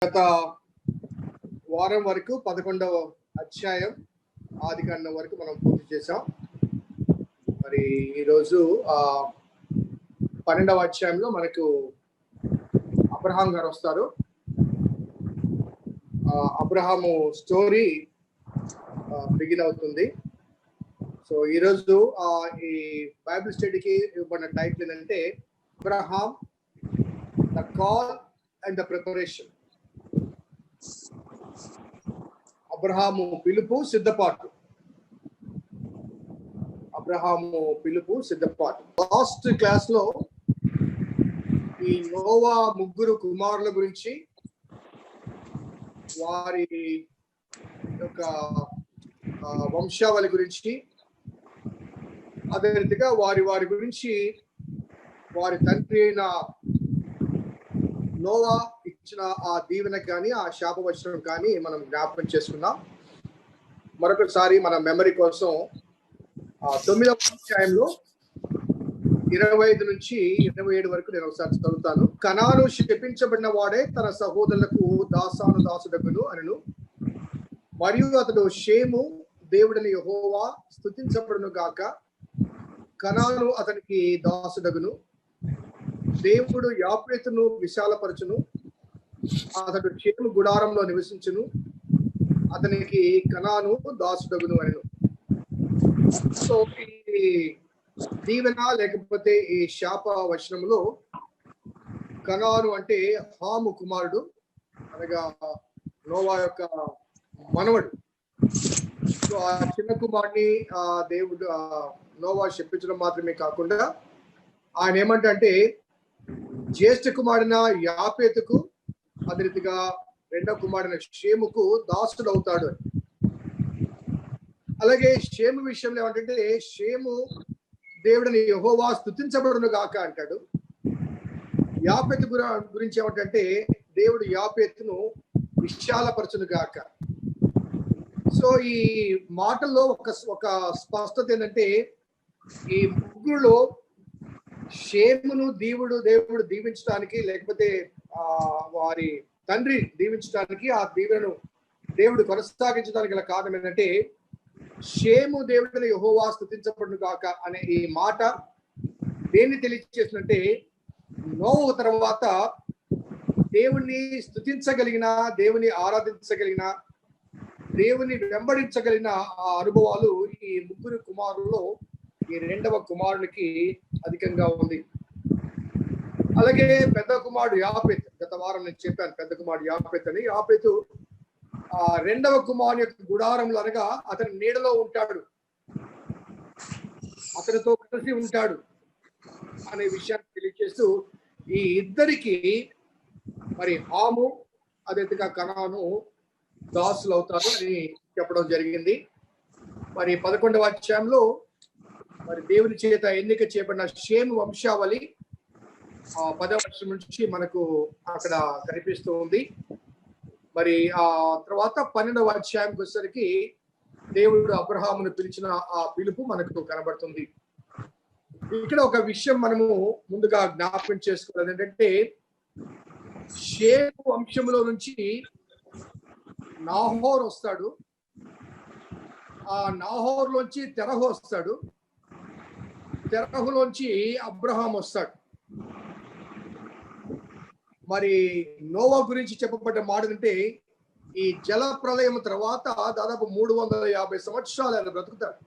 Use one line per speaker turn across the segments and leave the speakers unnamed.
గత వారం వరకు 11వ అధ్యాయం ఆదికాండం వరకు మనం పూర్తి చేసాం. మరి ఈరోజు 12వ అధ్యాయంలో మనకు అబ్రహాం గారు వస్తారు. అబ్రహాము స్టోరీ బిగిన్ అవుతుంది. సో ఈరోజు ఈ బైబిల్ స్టడీకి ఇవ్వబడిన టైటిల్ ఏంటంటే Abraham the call and the preparation. Abraham పిలుపు సిద్ధపాటు. అబ్రహాము పిలుపు సిద్ధపాటు. లాస్ట్ క్లాస్ లో ఈ నోవా ముగ్గురు కుమారుల గురించి, వారి యొక్క వంశావళి గురించి, అదే రీతిగా వారి గురించి వారి తండ్రి అయిన నోవా ఇచ్చిన ఆ దీవెన కానీ ఆ శాపవచనం కానీ మనం జ్ఞాపకం చేసుకున్నాం. మరొకసారి మన మెమరీ కోసం 9వ అధ్యాయంలో 25 నుంచి 27 వరకు నేను ఒకసారి చదువుతాను. కనాను శపించబడిన వాడే తన సహోదరులకు దాసుడగును అనెను. మరియు అతడు షేము దేవుడని యెహోవా స్తుతించబడును గాక. కనాను అతనికి దాసుడగును. దేవుడు యాపేతును విశాలపరచును. అతడు షేము గుడారంలో నివసించును. అతనికి కనాను దాసుడగును అనెను. సో ఈ దీవెన లేకపోతే ఈ శాప వచనంలో కనాను అంటే హాము కుమారుడు, అనగా నోవా యొక్క మనవడు. సో ఆ చిన్న కుమారుడిని దేవుడు నోవా శపించడం మాత్రమే కాకుండా ఆయన ఏమంటే జ్యేష్ఠ కుమారుడిన యాపేతుకు, అదే రీతిగా రెండవ కుమారుడిన షేముకు దాసుడు అవుతాడు. అలాగే షేము విషయంలో ఏమంటే షేము దేవుడిని యెహోవా స్తుతించబడును గాక అంటాడు. యాపేతు గురించి ఏమంటే దేవుడు యాపేతును విశాలపరచును గాక. సో ఈ మాటల్లో ఒక స్పష్టత ఏంటంటే ఈ ముగ్గురులో షేమును దేవుడు దీవించడానికి, లేకపోతే వారి తండ్రి దీవించడానికి, ఆ దీవెనను దేవుడు కొనసాగించడానికి గల కారణం ఏంటంటే షేము దేవుడిని యెహోవా స్తుతించబడును గాక అనే ఈ మాట దేన్ని తెలియజేస్తుందంటే నోవహు తర్వాత దేవుణ్ణి స్తుతించగలిగిన, దేవుని ఆరాధించగలిగిన, దేవుని వెంబడించగలిగిన ఆ అనుభవాలు ఈ ముగ్గురు కుమారుల్లో ఈ రెండవ కుమారునికి అధికంగా ఉంది. అలాగే పెద్ద కుమారుడు యాపేతు, గత వారం నేను చెప్పాను పెద్ద కుమారుడు యాపేతు అని. యాపేతు రెండవ కుమారుని యొక్క గుడారంలో, అనగా అతని నీడలో ఉంటాడు, అతనితో కలిసి ఉంటాడు అనే విషయాన్ని తెలియజేస్తూ ఈ ఇద్దరికి మరి హాము అదేవిధంగా కనాను దాసులు అవుతారు అని చెప్పడం జరిగింది. మరి 11వ అధ్యాయంలో మరి దేవుని చేత ఎన్నిక చేయబడిన షేము వంశావళి 10వ వచనం నుంచి మనకు అక్కడ కనిపిస్తూ ఉంది. మరి ఆ తర్వాత 12వ అధ్యాయంకి వచ్చేసరికి దేవుడు అబ్రహామును పిలిచిన ఆ పిలుపు మనకు కనబడుతుంది. ఇక్కడ ఒక విషయం మనము ముందుగా జ్ఞాపకం చేసుకోవాలి ఏంటంటే షేము వంశంలో నుంచి నాహోర్ వస్తాడు, ఆ నాహోర్లోంచి తెరహు వస్తాడు, తెరహులోంచి అబ్రహాం వస్తాడు. మరి నోవా గురించి చెప్పబడ్డ మాట అంటే ఈ జల ప్రళయం తర్వాత దాదాపు 350 సంవత్సరాలు ఆయన బ్రతుకుతాడు.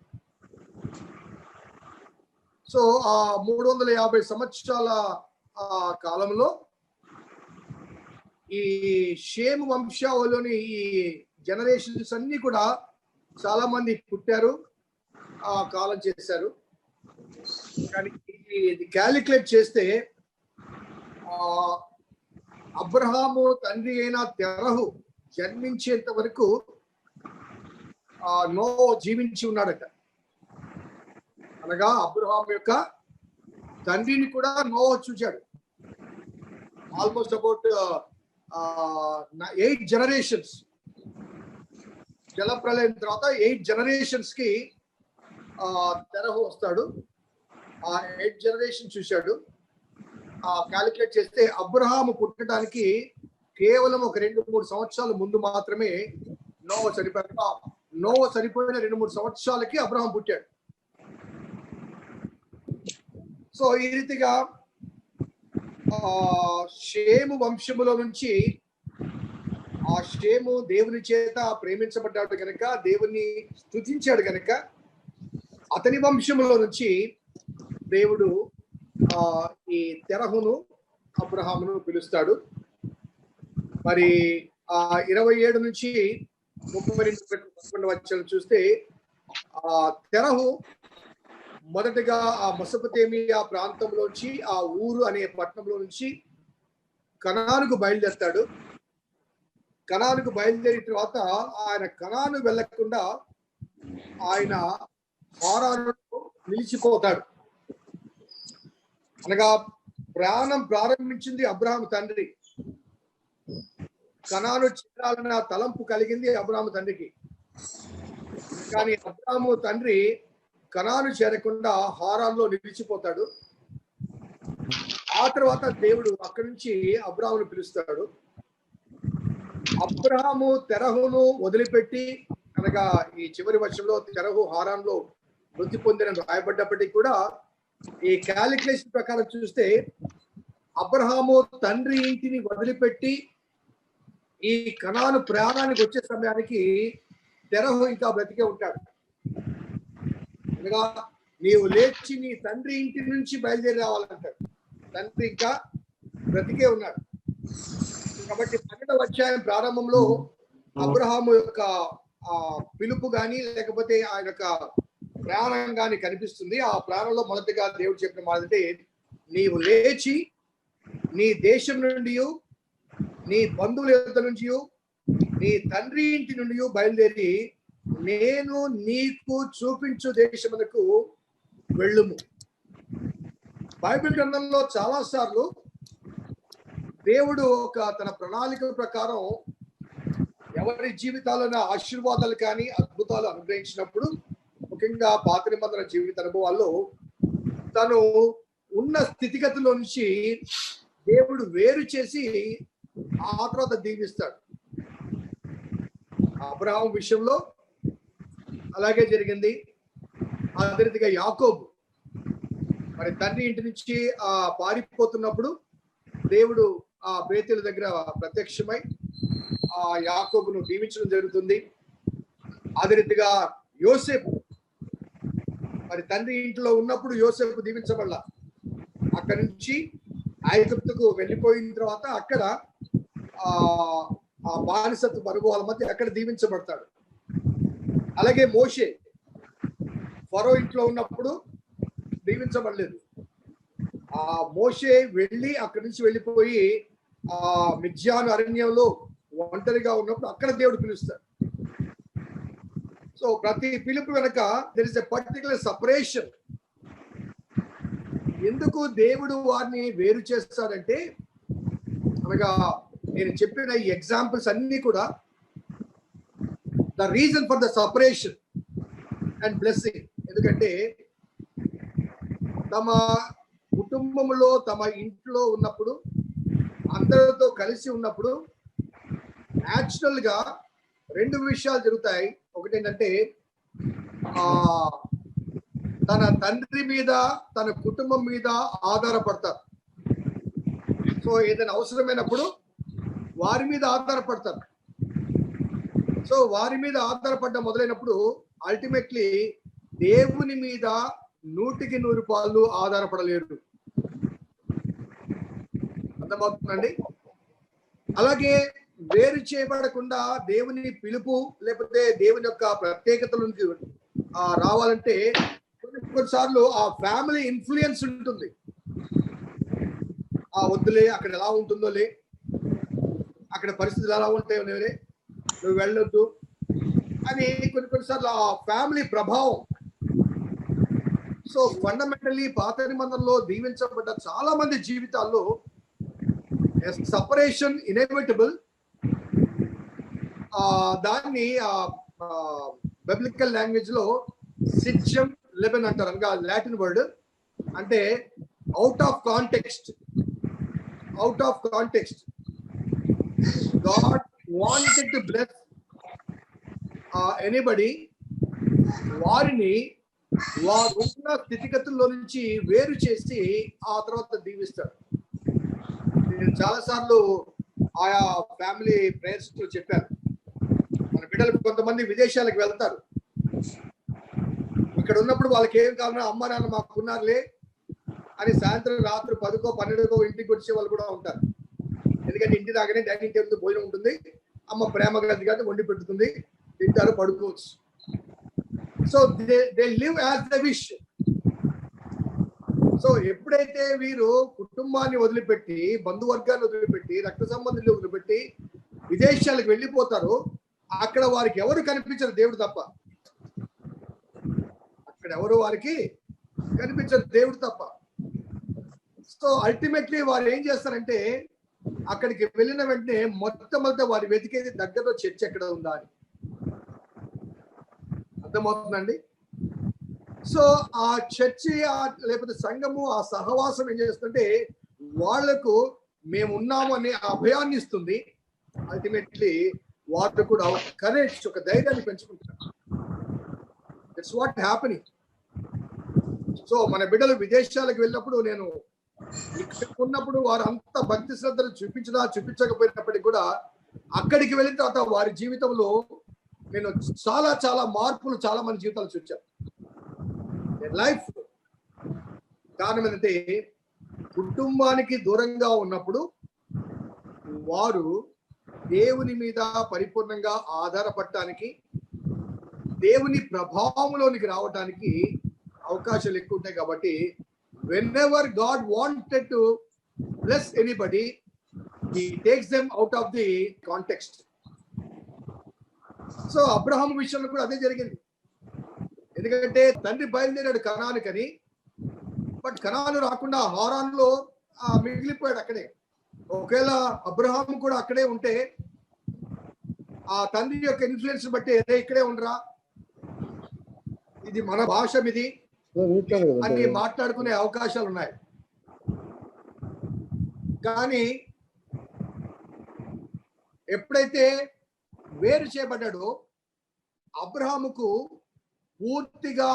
సో ఆ 350 సంవత్సరాల కాలంలో ఈ షేము వంశావళిలోని ఈ జనరేషన్స్ అన్ని కూడా చాలా మంది పుట్టారు, ఆ కాలం చేశారు. కానీ ఇది క్యాలిక్యులేట్ చేస్తే అబ్రహాము తండ్రి అయిన తెరహు జన్మించేంత వరకు నోవా జీవించి ఉన్నాడట. అనగా అబ్రహాము యొక్క తండ్రిని కూడా నోవా చూశాడు. Almost about 8 generations. జలప్రలయం తర్వాత 8 జనరేషన్స్ కి తెరహు వస్తాడు. ఆ 8 జనరేషన్ చూశాడు. క్యాలిక్యులేట్ చేస్తే అబ్రహాము పుట్టడానికి కేవలం ఒక 2-3 సంవత్సరాల ముందు మాత్రమే నోవా చనిపోయాడు. నోవా చనిపోయిన 2-3 సంవత్సరాలకి అబ్రహాం పుట్టాడు. సో ఈ రీతిగా షేము వంశములో నుంచి ఆ షేము దేవుని చేత ప్రేమించబడ్డాడు కనుక, దేవుని స్తుతించాడు కనుక, అతని వంశములో నుంచి దేవుడు ఈ తెరహును అబ్రహామును పిలుస్తాడు. మరి 27 నుంచి 32 వచనాలు చూస్తే తెరహు మొదటగా ఆ మెసొపొతేమియా ప్రాంతంలోంచి, ఆ ఊరు అనే పట్టణంలో నుంచి కనానుకు బయలుదేరుతాడు. కనానుకు బయలుదేరిన తర్వాత ఆయన కనాను వెళ్లకుండా ఆయన హారానులో నిలిచిపోతాడు. అనగా ప్రయాణం ప్రారంభించింది అబ్రహాము తండ్రి. కనాను చేరాలన్న తలంపు కలిగింది అబ్రహాము తండ్రికి. కానీ అబ్రహాము తండ్రి కనాను చేరకుండా హారాన్లో నిలిచిపోతాడు. ఆ తర్వాత దేవుడు అక్కడి నుంచి అబ్రహామును పిలుస్తాడు. అబ్రహాము తెరహును వదిలిపెట్టి, అనగా ఈ చివరి వర్షంలో తెరహు హారాన్లో మృతి పొందిన రాయబడ్డప్పటికీ కూడా ఈ క్యాలిక్యులేషన్ ప్రకారం చూస్తే అబ్రహాము తండ్రి ఇంటిని వదిలిపెట్టి ఈ కనాను ప్రయాణానికి వచ్చే సమయానికి తెరహు ఇంకా బ్రతికే ఉంటాడు. అనగా నీవు లేచి నీ తండ్రి ఇంటి నుంచి బయలుదేరి రావాలంటాడు. తండ్రి ఇంకా బ్రతికే ఉన్నాడు. కాబట్టి 12వ అధ్యాయం ప్రారంభంలో అబ్రహాము యొక్క పిలుపు గాని లేకపోతే ఆయన యొక్క ప్రయాణం గాని కనిపిస్తుంది. ఆ ప్రాణంలో మొదటిగా దేవుడు చెప్పిన మాట అంటే, నీవు లేచి నీ దేశం నుండి, నీ బంధువుల యొద్ద నుంచి, నీ తండ్రి ఇంటి నుండి బయలుదేరి నేను నీకు చూపించు దేశమునకు వెళ్ళుము. బైబిల్ గ్రంథంలో చాలా సార్లు దేవుడు తన ప్రణాళిక ప్రకారం ఎవరి జీవితాలను ఆశీర్వాదాలు కానీ అద్భుతాలు అనుగ్రహించినప్పుడు, ముఖ్యంగా పాత నిబంధన జీవిత అనుభవాల్లో తను ఉన్న స్థితిగతిలో నుంచి దేవుడు వేరు చేసి ఆ తర్వాత దీవిస్తాడు. అబ్రహాం విషయంలో అలాగే జరిగింది. అదే రీతిగా యాకోబు మరి తండ్రి ఇంటి నుంచి పారిపోతున్నప్పుడు దేవుడు ఆ బేతేల దగ్గర ప్రత్యక్షమై ఆ యాకోబును దీవించడం జరుగుతుంది. అదే రీతిగా యోసేపు మరి తండ్రి ఇంట్లో ఉన్నప్పుడు యోసేపు దీవించబడాల. అక్కడి నుంచి ఐగుప్తుకు వెళ్ళిపోయిన తర్వాత అక్కడ ఆ బానిసత్వ అనుభవాల మధ్య అక్కడ దీవించబడతాడు. అలాగే మోషే ఫరో ఇంట్లో ఉన్నప్పుడు దీవించబడలేదు. ఆ మోషే వెళ్ళి అక్కడి నుంచి వెళ్ళిపోయి మిద్యాను అరణ్యంలో ఒంటరిగా ఉన్నప్పుడు అక్కడ దేవుడు పిలుస్తాడు. సో ప్రతి పిలుపు వెనక there is a particular separation. ఎందుకు దేవుడు వారిని వేరు చేస్తాడంటే, అనగా నేను చెప్పిన ఈ ఎగ్జాంపుల్స్ అన్ని కూడా the reason for the separation and blessing. ఎందుకంటే తమ కుటుంబంలో తమ ఇంట్లో ఉన్నప్పుడు, అందరితో కలిసి ఉన్నప్పుడు న్యాచురల్ గా 2 విషయాలు జరుగుతాయి. ఒకటి ఏంటంటే తన తండ్రి మీద తన కుటుంబం మీద ఆధారపడతారు. సో ఏదైనా అవసరమైనప్పుడు వారి మీద ఆధారపడతారు. సో వారి మీద ఆధారపడడం మొదలైనప్పుడు అల్టిమేట్లీ దేవుని మీద 100% ఆధారపడలేరు. అర్థమవుతుందండి? అలాగే వేరు చేయబడకుండా దేవుని పిలుపు లేకపోతే దేవుని యొక్క ప్రత్యేకతల నుంచి రావాలంటే కొన్నిసార్లు ఆ ఫ్యామిలీ ఇన్ఫ్లుయెన్స్ ఉంటుంది. వద్దులే, అక్కడ ఎలా ఉంటుందో లే, అక్కడ పరిస్థితులు ఎలా ఉంటాయో లేవే, నువ్వు వెళ్ళొద్దు అని కొన్నిసార్లు ఆ ఫ్యామిలీ ప్రభావం. సో ఫండమెంటల్లీ పాత నిబంధనలో దీవించబడ్డ చాలా మంది జీవితాల్లో సపరేషన్ ఇన్ఎవిటబుల్. దాన్ని బిబ్లికల్ లాంగ్వేజ్ లో సిడ్జం లెబెన్ అంటారు. అనగా లాటిన్ వర్డ్, అంటే out of context. God wanted to bless anybody, వారిని వారు ఉన్న స్థితిగతుల్లో నుంచి వేరు చేసి ఆ తర్వాత దీవిస్తాడు. నేను చాలాసార్లు ఆయా ఫ్యామిలీ ప్రేయర్స్ లో చెప్పాను, మన బిడ్డలు కొంతమంది విదేశాలకు వెళ్తారు, ఇక్కడ ఉన్నప్పుడు వాళ్ళకి ఏం కావాలన్నా అమ్మ నాన్న మాకున్నారులే అని సాయంత్రం రాత్రి 10కో 12కో ఇంటికి వచ్చే వాళ్ళు కూడా ఉంటారు. ఎందుకంటే ఇంటి దాకానే డైనింగ్ టేబుల్ భోజనం ఉంటుంది, అమ్మ ప్రేమగా కానీ వండి పెడుతుంది, తింటారు, పడుకోవచ్చు. So they live as the wish. So ఎప్పుడైతే వీరు కుటుంబాన్ని వదిలిపెట్టి, బంధువర్గాన్ని వదిలిపెట్టి, రక్త సంబంధిని వదిలిపెట్టి విదేశాలకు వెళ్ళిపోతారో అక్కడ వారికి ఎవరు కనిపించరు, దేవుడు తప్ప. అక్కడ ఎవరు వారికి కనిపించరు, దేవుడు తప్ప. సో అల్టిమేట్లీ వారు ఏం చేస్తారంటే అక్కడికి వెళ్ళిన వెంటనే మొట్టమొదట వారు వెతికేది దగ్గరలో చర్చ్ ఎక్కడ ఉందా అని. అర్థమవుతుందండి? సో ఆ చర్చి లేకపోతే సంఘము, ఆ సహవాసం ఏం చేస్తుంటే వాళ్లకు మేము ఉన్నాము అనే అభయాన్ని ఇస్తుంది. అల్టిమేట్లీ వారు కూడా కరేజ్, ఒక ధైర్యాన్ని పెంచుకుంటారు. It's what happening. సో మన బిడ్డలు విదేశాలకు వెళ్ళినప్పుడు, నేను ఇక్కడ ఉన్నప్పుడు వారు అంత భక్తి శ్రద్ధలు చూపించకపోయినప్పటికీ కూడా అక్కడికి వెళ్ళిన తర్వాత వారి జీవితంలో నేను చాలా చాలా మార్పులు చాలా మంది జీవితాలు చూచాను. లైఫ్ కారణం ఏంటంటే కుటుంబానికి దూరంగా ఉన్నప్పుడు వారు దేవుని మీద పరిపూర్ణంగా ఆధారపడటానికి, దేవుని ప్రభావంలోనికి రావడానికి అవకాశాలు ఎక్కువ ఉంటాయి. కాబట్టి whenever God wanted to bless anybody, he takes them out of the context. So Abraham విషయంలో కూడా అదే జరిగింది. ఎందుకంటే తండ్రి బయలుదేరాడు కనానుకని, బట్ కనాను రాకుండా హారాన్లో మిగిలిపోయాడు అక్కడే. ఒకవేళ అబ్రహాం కూడా అక్కడే ఉంటే ఆ తండ్రి యొక్క ఇన్ఫ్లుయెన్స్ బట్టి ఇక్కడే ఉండరా, ఇది మన భాష ఇది అని మాట్లాడుకునే అవకాశాలు ఉన్నాయి. కానీ ఎప్పుడైతే వేరు చేయబడ్డాడో అబ్రహాముకు పూర్తిగా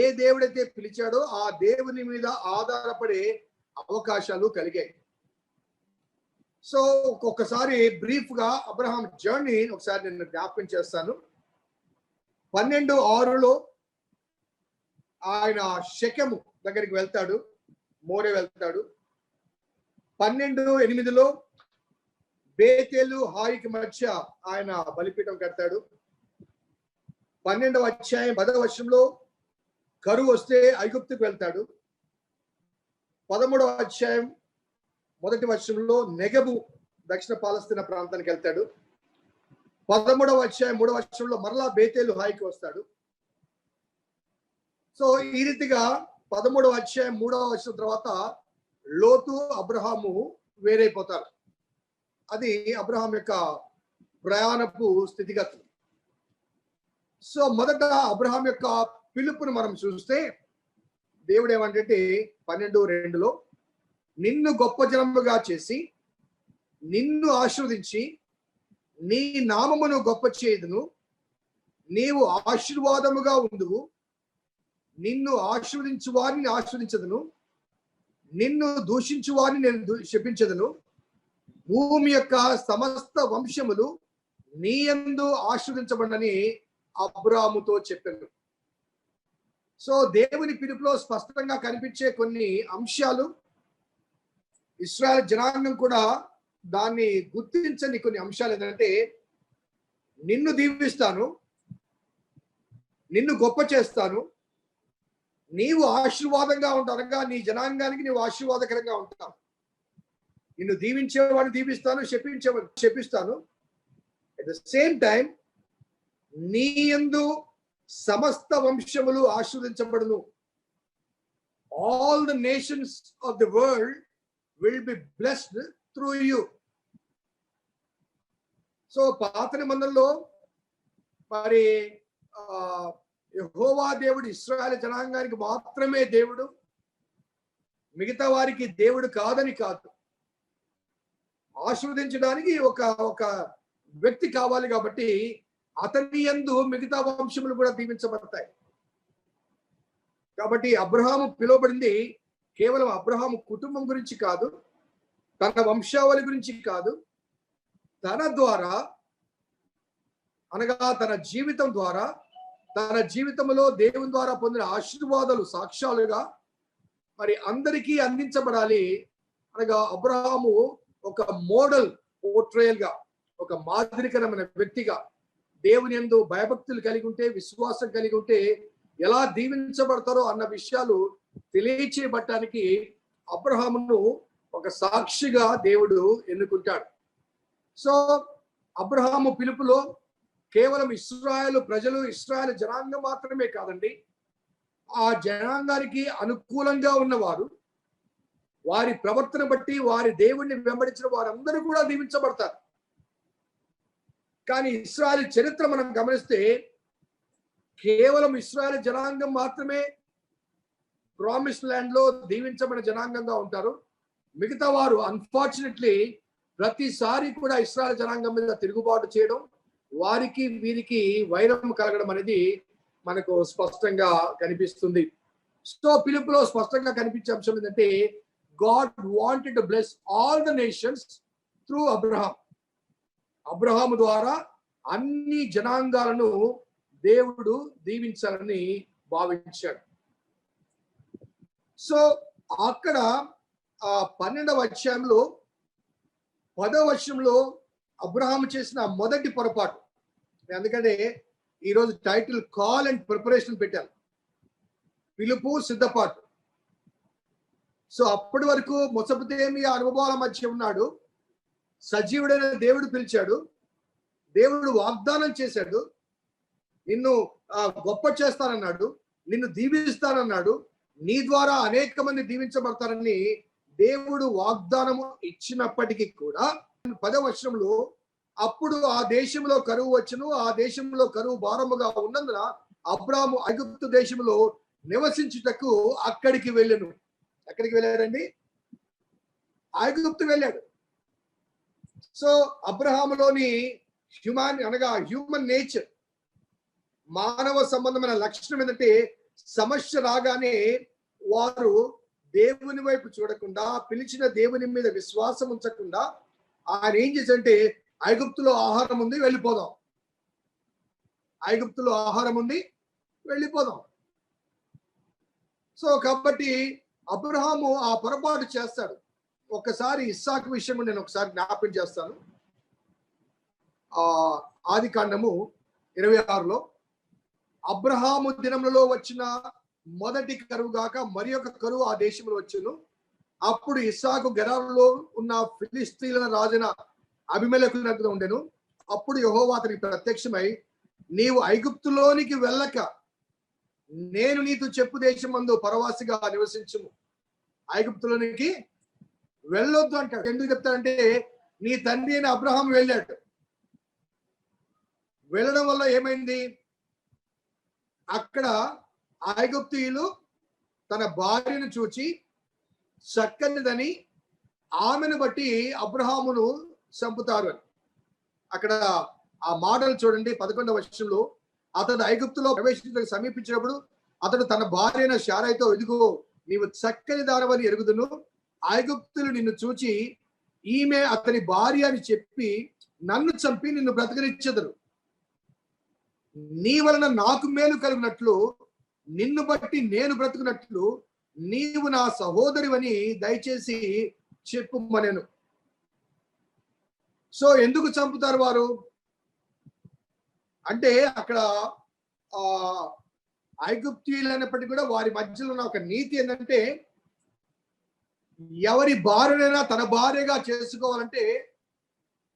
ఏ దేవుడైతే పిలిచాడో ఆ దేవుని మీద ఆధారపడే అవకాశాలు కలిగాయి. సో ఒక్కొక్కసారి బ్రీఫ్ గా అబ్రహాం జర్నీ ఒకసారి నేను జ్ఞాపకం చేస్తాను. 12:6 ఆయన షెకెము దగ్గరికి వెళ్తాడు, మోరే వెళ్తాడు. 12:8 బేతేలు హాయికి మధ్య ఆయన బలిపీఠం కడతాడు. 12వ అధ్యాయం 10వ వచనంలో కరువు వస్తే ఐగుప్తుకు వెళ్తాడు. 13వ అధ్యాయం 1వ వచనంలో నెగబు దక్షిణ పాలస్తీనా ప్రాంతానికి వెళ్తాడు. 13వ అధ్యాయం 3వ వచనంలో మరలా బేతేలు హాయికి వస్తాడు. సో ఈ రీతిగా 13వ అధ్యాయం 3వ వచనం తర్వాత లోతు అబ్రహాము వేరైపోతారు. అది అబ్రహాం యొక్క ప్రయాణపు స్థితిగతులు. సో మొదట అబ్రహాం యొక్క పిలుపును మనం చూస్తే దేవుడు ఏమంటే 12:2 నిన్ను గొప్ప జనముగా చేసి నిన్ను ఆశీర్వదించి నీ నామమును గొప్ప చేయుదును, నీవు ఆశీర్వాదముగా ఉండువు, నిన్ను ఆశీర్వదించు వారిని ఆశీర్వదించదును, నిన్ను దూషించు వారిని నేను శపించదును, భూమి యొక్క సమస్త వంశములు నీ యందు ఆశీర్వదించబడని అబ్రాముతో చెప్పాను. సో దేవుని పిలుపులో స్పష్టంగా కనిపించే కొన్ని అంశాలు, ఇశ్రాయేల్ జనాంగం కూడా దాన్ని గుర్తించని కొన్ని అంశాలు ఏంటంటే, నిన్ను దీవిస్తాను, నిన్ను గొప్ప చేస్తాను, నీవు ఆశీర్వాదంగా ఉంటానగా నీ జనాంగానికి నీవు ఆశీర్వాదకరంగా ఉంటావు, నిన్ను దీవించేవాడిని దీవిస్తాను, శపించేవాడిని శపిస్తాను. అట్ ద సేమ్ టైం నీ యందు సమస్త వంశములు ఆశీర్వదించబడును. All the nations of the world will be blessed through you. So పాత నిబంధనలో మరి యెహోవా దేవుడు ఇశ్రాయేలు జనాంగానికి మాత్రమే దేవుడు, మిగతా వారికి దేవుడు కాదని కాదు. ఆశీర్వదించడానికి ఒక ఒక వ్యక్తి కావాలి కాబట్టి అతని యందు మిగతా వంశములు కూడా దీవించబడతాయి. కాబట్టి అబ్రహాము పిలువబడింది కేవలం అబ్రహాము కుటుంబం గురించి కాదు, తన వంశావళి గురించి కాదు, తన ద్వారా అనగా తన జీవితం ద్వారా, తన జీవితంలో దేవుని ద్వారా పొందిన ఆశీర్వాదాలు సాక్ష్యాలుగా మరి అందరికీ అందించబడాలి. అనగా అబ్రహాము ఒక మోడల్ పోర్ట్రేయల్ గా, ఒక మాదిరికరమైన వ్యక్తిగా దేవుని యందు భయభక్తులు కలిగి ఉంటే, విశ్వాసం కలిగి ఉంటే ఎలా దీవించబడతారో అన్న విషయాలు తెలియచేయబడటానికి అబ్రహామును ఒక సాక్షిగా దేవుడు ఎన్నుకుంటాడు. సో అబ్రహాము పిలుపులో కేవలం ఇశ్రాయేలు ప్రజలు, ఇశ్రాయేలు జనాంగం మాత్రమే కాదండి, ఆ జనాంగానికి అనుకూలంగా ఉన్నవారు, వారి ప్రవర్తన బట్టి వారి దేవుణ్ణి వెంబడించిన వారందరూ కూడా దీవించబడతారు. కానీ ఇశ్రాయేలు చరిత్ర మనం గమనిస్తే కేవలం ఇశ్రాయేలు జనాంగం మాత్రమే ప్రామిస్ ల్యాండ్ లో దీవించబడిన జనాంగంగా ఉంటారు. మిగతా వారు అన్ఫార్చునేట్లీ ప్రతిసారి కూడా ఇశ్రాయేలు జనాంగం మీద తిరుగుబాటు చేయడం, వారికి వీరికి వైరం కలగడం అనేది మనకు స్పష్టంగా కనిపిస్తుంది. సో పిలుపులో స్పష్టంగా కనిపించే అంశం ఏంటంటే God wanted to bless all the nations through Abraham. Abraham ద్వారా అన్ని జనాంగాలను దేవుడు దీవించాలని భావించాడు. సో అక్కడ 12వ అధ్యాయంలో 10వ వచనంలో అబ్రహాము చేసిన మొదటి పొరపాటు, ఎందుకంటే ఈరోజు టైటిల్ కాల్ అండ్ ప్రిపరేషన్ పెట్టాను, పిలుపు సిద్ధపాటు. సో అప్పటి వరకు మెసొపొతేమియా అనుభవాల మధ్య ఉన్నాడు, సజీవుడైన దేవుడు పిలిచాడు, దేవుడు వాగ్దానం చేశాడు, నిన్ను గొప్ప చేస్తానన్నాడు, నిన్ను దీవిస్తానన్నాడు, నీ ద్వారా అనేక మంది దీవించబడతారని దేవుడు వాగ్దానము ఇచ్చినప్పటికీ కూడా 10వ వచనంలో అప్పుడు ఆ దేశంలో కరువు వచ్చును, ఆ దేశంలో కరువు భారముగా ఉన్నందున అబ్రాము ఐగుప్తు దేశంలో నివసించుటకు అక్కడికి వెళ్ళను. ఎక్కడికి వెళ్ళాడండి? ఐగుప్తు వెళ్ళాడు. సో అబ్రహాములోని హ్యూమన్ నేచర్, మానవ సంబంధమైన లక్షణం ఏంటంటే సమస్య రాగానే వారు దేవుని వైపు చూడకుండా, పిలిచిన దేవుని మీద విశ్వాసం ఉంచకుండా ఆయన ఏం చేశాడంటే ఐగుప్తులో ఆహారం ఉంది వెళ్ళిపోదాం, ఐగుప్తులో ఆహారం ఉంది వెళ్ళిపోదాం. సో కాబట్టి అబ్రహాము ఆ పొరపాటు చేస్తాడు. ఒక్కసారి ఇస్సాకు విషయం నేను ఒకసారి జ్ఞాపకం చేస్తాను. ఆది కాండము 26లో అబ్రహాము దినములలో వచ్చిన మొదటి కరువు గాక మరి ఒక కరువు ఆ దేశంలో వచ్చును. అప్పుడు ఇస్సాకు గెరారులో ఉన్న ఫిలిస్తీన్ల రాజున అబీమెలెకు ఉండెను. అప్పుడు యెహోవా అతనికి ప్రత్యక్షమై, నీవు ఐగుప్తులోనికి వెళ్ళక నేను నీతో చెప్పు దేశమందు పరవాసిగా నివసించుము, ఐగుప్తులోనికి వెళ్ళొద్దు అంటాడు. ఎందుకు చెప్తాడంటే నీ తండ్రి అయిన అబ్రహాం వెళ్ళాడు. వెళ్ళడం వల్ల ఏమైంది? అక్కడ ఐగుప్తీయులు తన భార్యను చూచి చక్కనిదని ఆమెను బట్టి అబ్రహామును చంపుతారు అని. అక్కడ ఆ మాటలు చూడండి 11వ వచనంలో, అతడు ఐగుప్తులో ప్రవేశించడానికి సమీపించినప్పుడు అతడు తన భార్య అయిన శారైతో, ఇదిగో నీవు చక్కని దానవని ఎరుగుదును, ఐగుప్తులు నిన్ను చూచి ఈమె అతని భార్య అని చెప్పి నన్ను చంపి నిన్ను బ్రతకనిచ్చెదరు. నీ వలన నాకు మేలు కలిగినట్లు నిన్ను బట్టి నేను బ్రతుకున్నట్లు నీవు నా సహోదరివని దయచేసి చెప్పుమనెను. సో ఎందుకు చంపుతారు వారు అంటే అక్కడ ఐగుప్తీయులు అనేప్పటికీ కూడా వారి మధ్యలో ఉన్న ఒక నీతి ఏంటంటే ఎవరి భార్యనైనా తన భార్యగా చేసుకోవాలంటే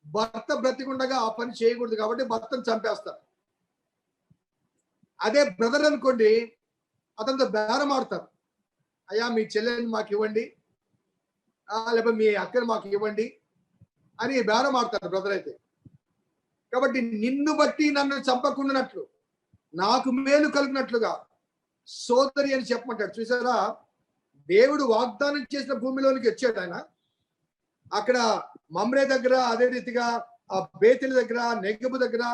భర్త బ్రతికుండగా ఆ పని చేయకూడదు, కాబట్టి భర్తను చంపేస్తారు. అదే బ్రదర్ అనుకోండి, అతనితో బేరం ఆడతారు, అయ్యా మీ చెల్లెని మాకు ఇవ్వండి, లేకపోతే మీ అక్కని మాకు ఇవ్వండి అని బేరం ఆడతారు బ్రదర్ అయితే. కాబట్టి నిన్ను బట్టి నన్ను చంపకుండానట్లు నాకు మేలు కలిగినట్లుగా సోదరి అని చెప్పమంటాడు. చూసారా, దేవుడు వాగ్దానం చేసిన భూమిలోనికి వచ్చాడు ఆయన. అక్కడ మమ్రే దగ్గర, అదే రీతిగా ఆ బేతెల దగ్గర, నెగబు దగ్గర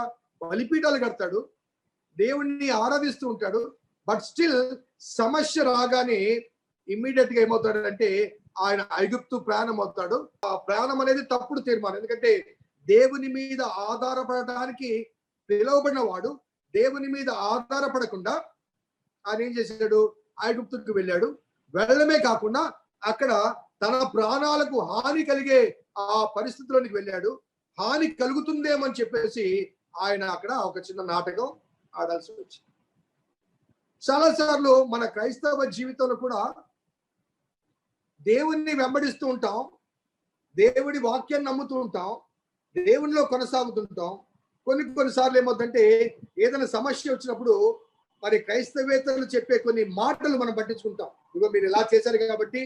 బలిపీఠాలు కడతాడు, దేవుణ్ణి ఆరాధిస్తూ ఉంటాడు. బట్ స్టిల్ సమస్య రాగానే ఇమ్మీడియట్ గా ఏమవుతాడంటే ఆయన ఐగుప్తు ప్రయాణం అవుతాడు. ఆ ప్రయాణం అనేది తప్పుడు తీర్మానం. ఎందుకంటే దేవుని మీద ఆధారపడటానికి పిలువబడిన వాడు దేవుని మీద ఆధారపడకుండా ఆయన ఏం చేశాడు, ఐగుప్తుకు వెళ్ళాడు. వెళ్ళడమే కాకుండా అక్కడ తన ప్రాణాలకు హాని కలిగే ఆ పరిస్థితిలోనికి వెళ్ళాడు. హాని కలుగుతుందేమని చెప్పేసి ఆయన అక్కడ ఒక చిన్న నాటకం ఆడాల్సి వచ్చింది. చాలాసార్లు మన క్రైస్తవ జీవితంలో కూడా దేవుణ్ణి వెంబడిస్తూ ఉంటాం, దేవుడి వాక్యాన్ని నమ్ముతూ ఉంటాం, దేవునిలో కొనసాగుతుంటాం. కొన్నిసార్లు ఏమవుతుందంటే ఏదైనా సమస్య వచ్చినప్పుడు మరి క్రైస్తవేతరులు చెప్పే కొన్ని మాటలు మనం పట్టించుకుంటాం. ఇదిగో మీరు ఇలా చేశారు కాబట్టి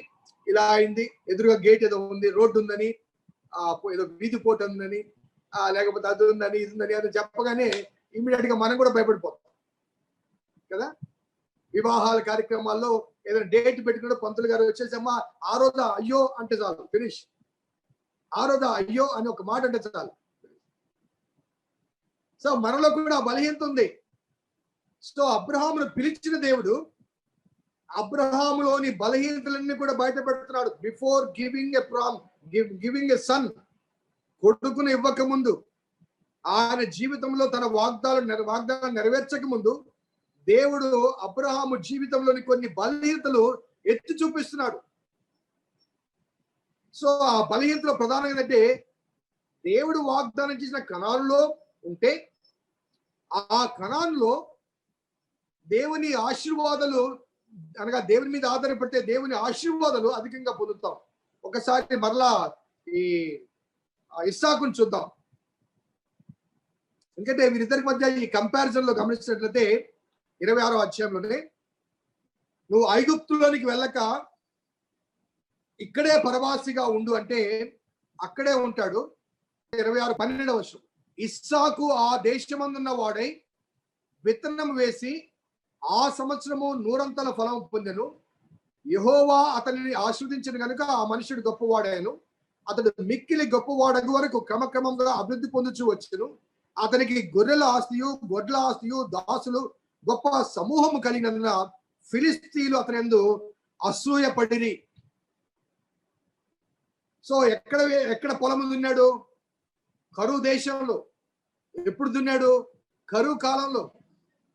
ఇలా అయింది, ఎదురుగా గేట్ ఏదో ఉంది, రోడ్డు ఉందని, ఏదో వీధి పోటు ఉందని, లేకపోతే అది ఉందని ఇది ఉందని అని చెప్పగానే ఇమీడియట్ గా మనం కూడా భయపడిపోతాం కదా. వివాహాల కార్యక్రమాల్లో ఏదైనా డేట్ పెట్టుకుంటే పంతులు గారు వచ్చేసమ్మా ఆ రోజు అయ్యో అంటే చాలు, ఫినిష్. ఆ రోజు అయ్యో అని ఒక మాట అంటే చాలు. సో మనలో కూడా బలహీనత ఉంది. సో అబ్రహామును పిలిచిన దేవుడు అబ్రహాములోని బలహీనతలన్నీ కూడా బయట పెడుతున్నాడు. బిఫోర్ గివింగ్ ఎ సన్, కొడుకును ఇవ్వక ముందు, ఆయన జీవితంలో తన వాగ్దానం నెరవేర్చక ముందు దేవుడు అబ్రహాము జీవితంలోని కొన్ని బలహీనతలు ఎత్తి చూపిస్తున్నాడు. సో ఆ బలహీనతలో ప్రధానంగా ఏంటంటే దేవుడు వాగ్దానం చేసిన కణాల్లో ఉంటే ఆ కణాల్లో దేవుని ఆశీర్వాదాలు, అనగా దేవుని మీద ఆధారపడితే దేవుని ఆశీర్వాదాలు అధికంగా పొందుతాం. ఒకసారి మరలా ఈ ఇస్సాకుని చూద్దాం. ఎందుకంటే వీరిద్దరికి మధ్య ఈ కంపారిజన్ లో గమనించినట్లయితే 26వ అధ్యాయంలోనే, నువ్వు ఐగుప్తులోనికి వెళ్ళక ఇక్కడే పరవాసిగా ఉండు అంటే అక్కడే ఉంటాడు. 26:12 వర్షం, ఇస్సాకు ఆ దేశమందున్న వాడై విత్తనం వేసి ఆ సంవత్సరము 100 ఫలం పొందెను. యెహోవా అతనిని ఆశీర్వదించిన కనుక ఆ మనుషుడు గొప్పవాడాయను. అతడు మిక్కిలి గొప్పవాడగు వరకు క్రమక్రమంగా అభివృద్ధి పొందుచూ వచ్చును. అతనికి గొర్రెల ఆస్తియు గొడ్ల ఆస్తియు దాసులు గొప్ప సమూహము కలిగినందున ఫిలిస్తీయులు అతని యందు అసూయపడిరి. సో ఎక్కడ పొలం దున్నాడు? కరువు దేశంలో. ఎప్పుడు దున్నాడు? కరువు కాలంలో.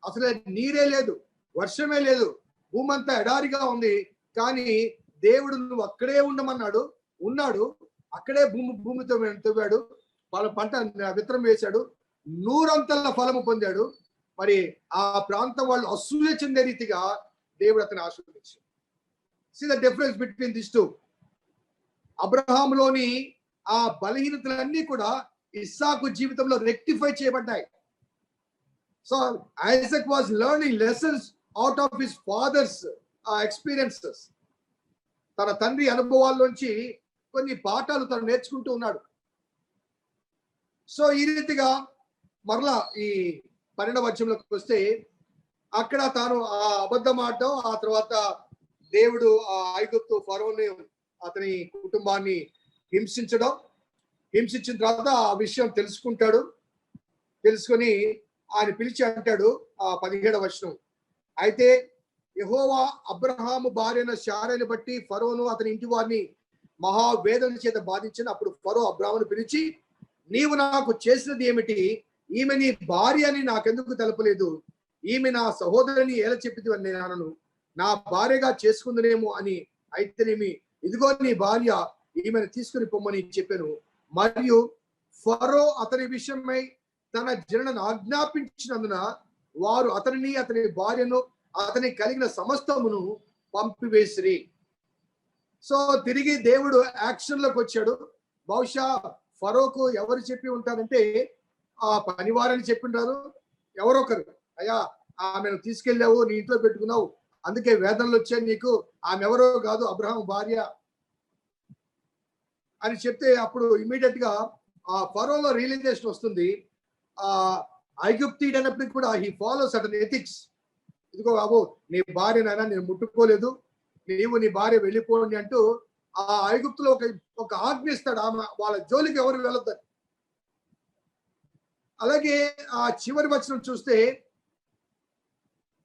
అసలు నీరే లేదు, వర్షమే లేదు, భూమంతా ఎడారిగా ఉంది. కానీ దేవుడు నువ్వు అక్కడే ఉండమన్నాడు. ఉన్నాడు, అక్కడే భూమితో తవ్వాడు, పంట విత్తనం వేశాడు, 100 ఫలము పొందాడు. మరి ఆ ప్రాంతం వాళ్ళు అసూయ చెందే రీతిగా దేవుడు అతన్ని ఆశీర్వదించాడు. See the difference between this two. అబ్రహాములోని ఆ బలహీనతలన్నీ కూడా ఇస్సాకు జీవితంలో రెక్టిఫై చేయబడ్డాయి. So Isaac was learning lessons out of his father's experiences. తన తండ్రి అనుభవాల్లోంచి కొన్ని పాఠాలు తను నేర్చుకుంటూ ఉన్నాడు. సో ఈ రీతిగా మరలా ఈ 12వ అధ్యాయంలోకి వస్తే అక్కడ తాను ఆ అబద్ధం ఆడడం, ఆ తర్వాత దేవుడు ఆ ఐగుప్తు ఫరోని అతని కుటుంబాన్ని హింసించిన తర్వాత ఆ విషయం తెలుసుకుంటాడు. తెలుసుకొని ఆయన పిలిచి అంటాడు ఆ 17వ వచనం, అయితే యెహోవా అబ్రహాము భార్యను శారైని బట్టి ఫరోను అతని ఇంటి వారిని మహావేదన చేత బాధించిన. అప్పుడు ఫరో అబ్రహామును పిలిచి, నీవు నాకు చేసినది ఏమిటి? ఈమె నీ భార్య అని నాకెందుకు తెలపలేదు? ఈమె నా సహోదరిని ఎలా చెప్పిది అని నేను నా భార్యగా చేసుకుందనేమో అని. అయితేనేమి, ఇదిగో నీ భార్య, ఈమెను తీసుకుని పొమ్మని చెప్పాను. మరియు ఫరో అతని విషయమై తన జనులను ఆజ్ఞాపించినందున వారు అతనిని అతని భార్యను అతని కలిగిన సమస్తమును పంపివేసిరి. సో తిరిగి దేవుడు యాక్షన్ లోకి వచ్చాడు. బహుశా ఫరోకు ఎవరు చెప్పి ఉంటారంటే ఆ పనివారని చెప్పింటారు. ఎవరొకరు, అయ్యా ఆమెను తీసుకెళ్ళావు, నీ ఇంట్లో పెట్టుకున్నావు, అందుకే వేదనలు వచ్చాయి నీకు, ఆమె ఎవరో కాదు అబ్రహాం భార్య అని చెప్తే అప్పుడు ఇమీడియట్ గా ఆ ఫరోలో రియలైజేషన్ వస్తుంది. ఆ ఐగుప్తీయుడు అన్నప్పటికీ కూడా హీ ఫాలోస్ సర్టన్ ఎథిక్స్. ఇదిగో బాబు, నీ భార్యనైనా నేను ముట్టుకోలేదు, నీవు నీ భార్య వెళ్ళిపోండి అంటూ ఆ ఐగుప్తులో ఒక ఆజ్ఞ ఇస్తాడు, ఆమె వాళ్ళ జోలికి ఎవరు వెళ్ళొద్దని. అలాగే ఆ చివరి వచనం చూస్తే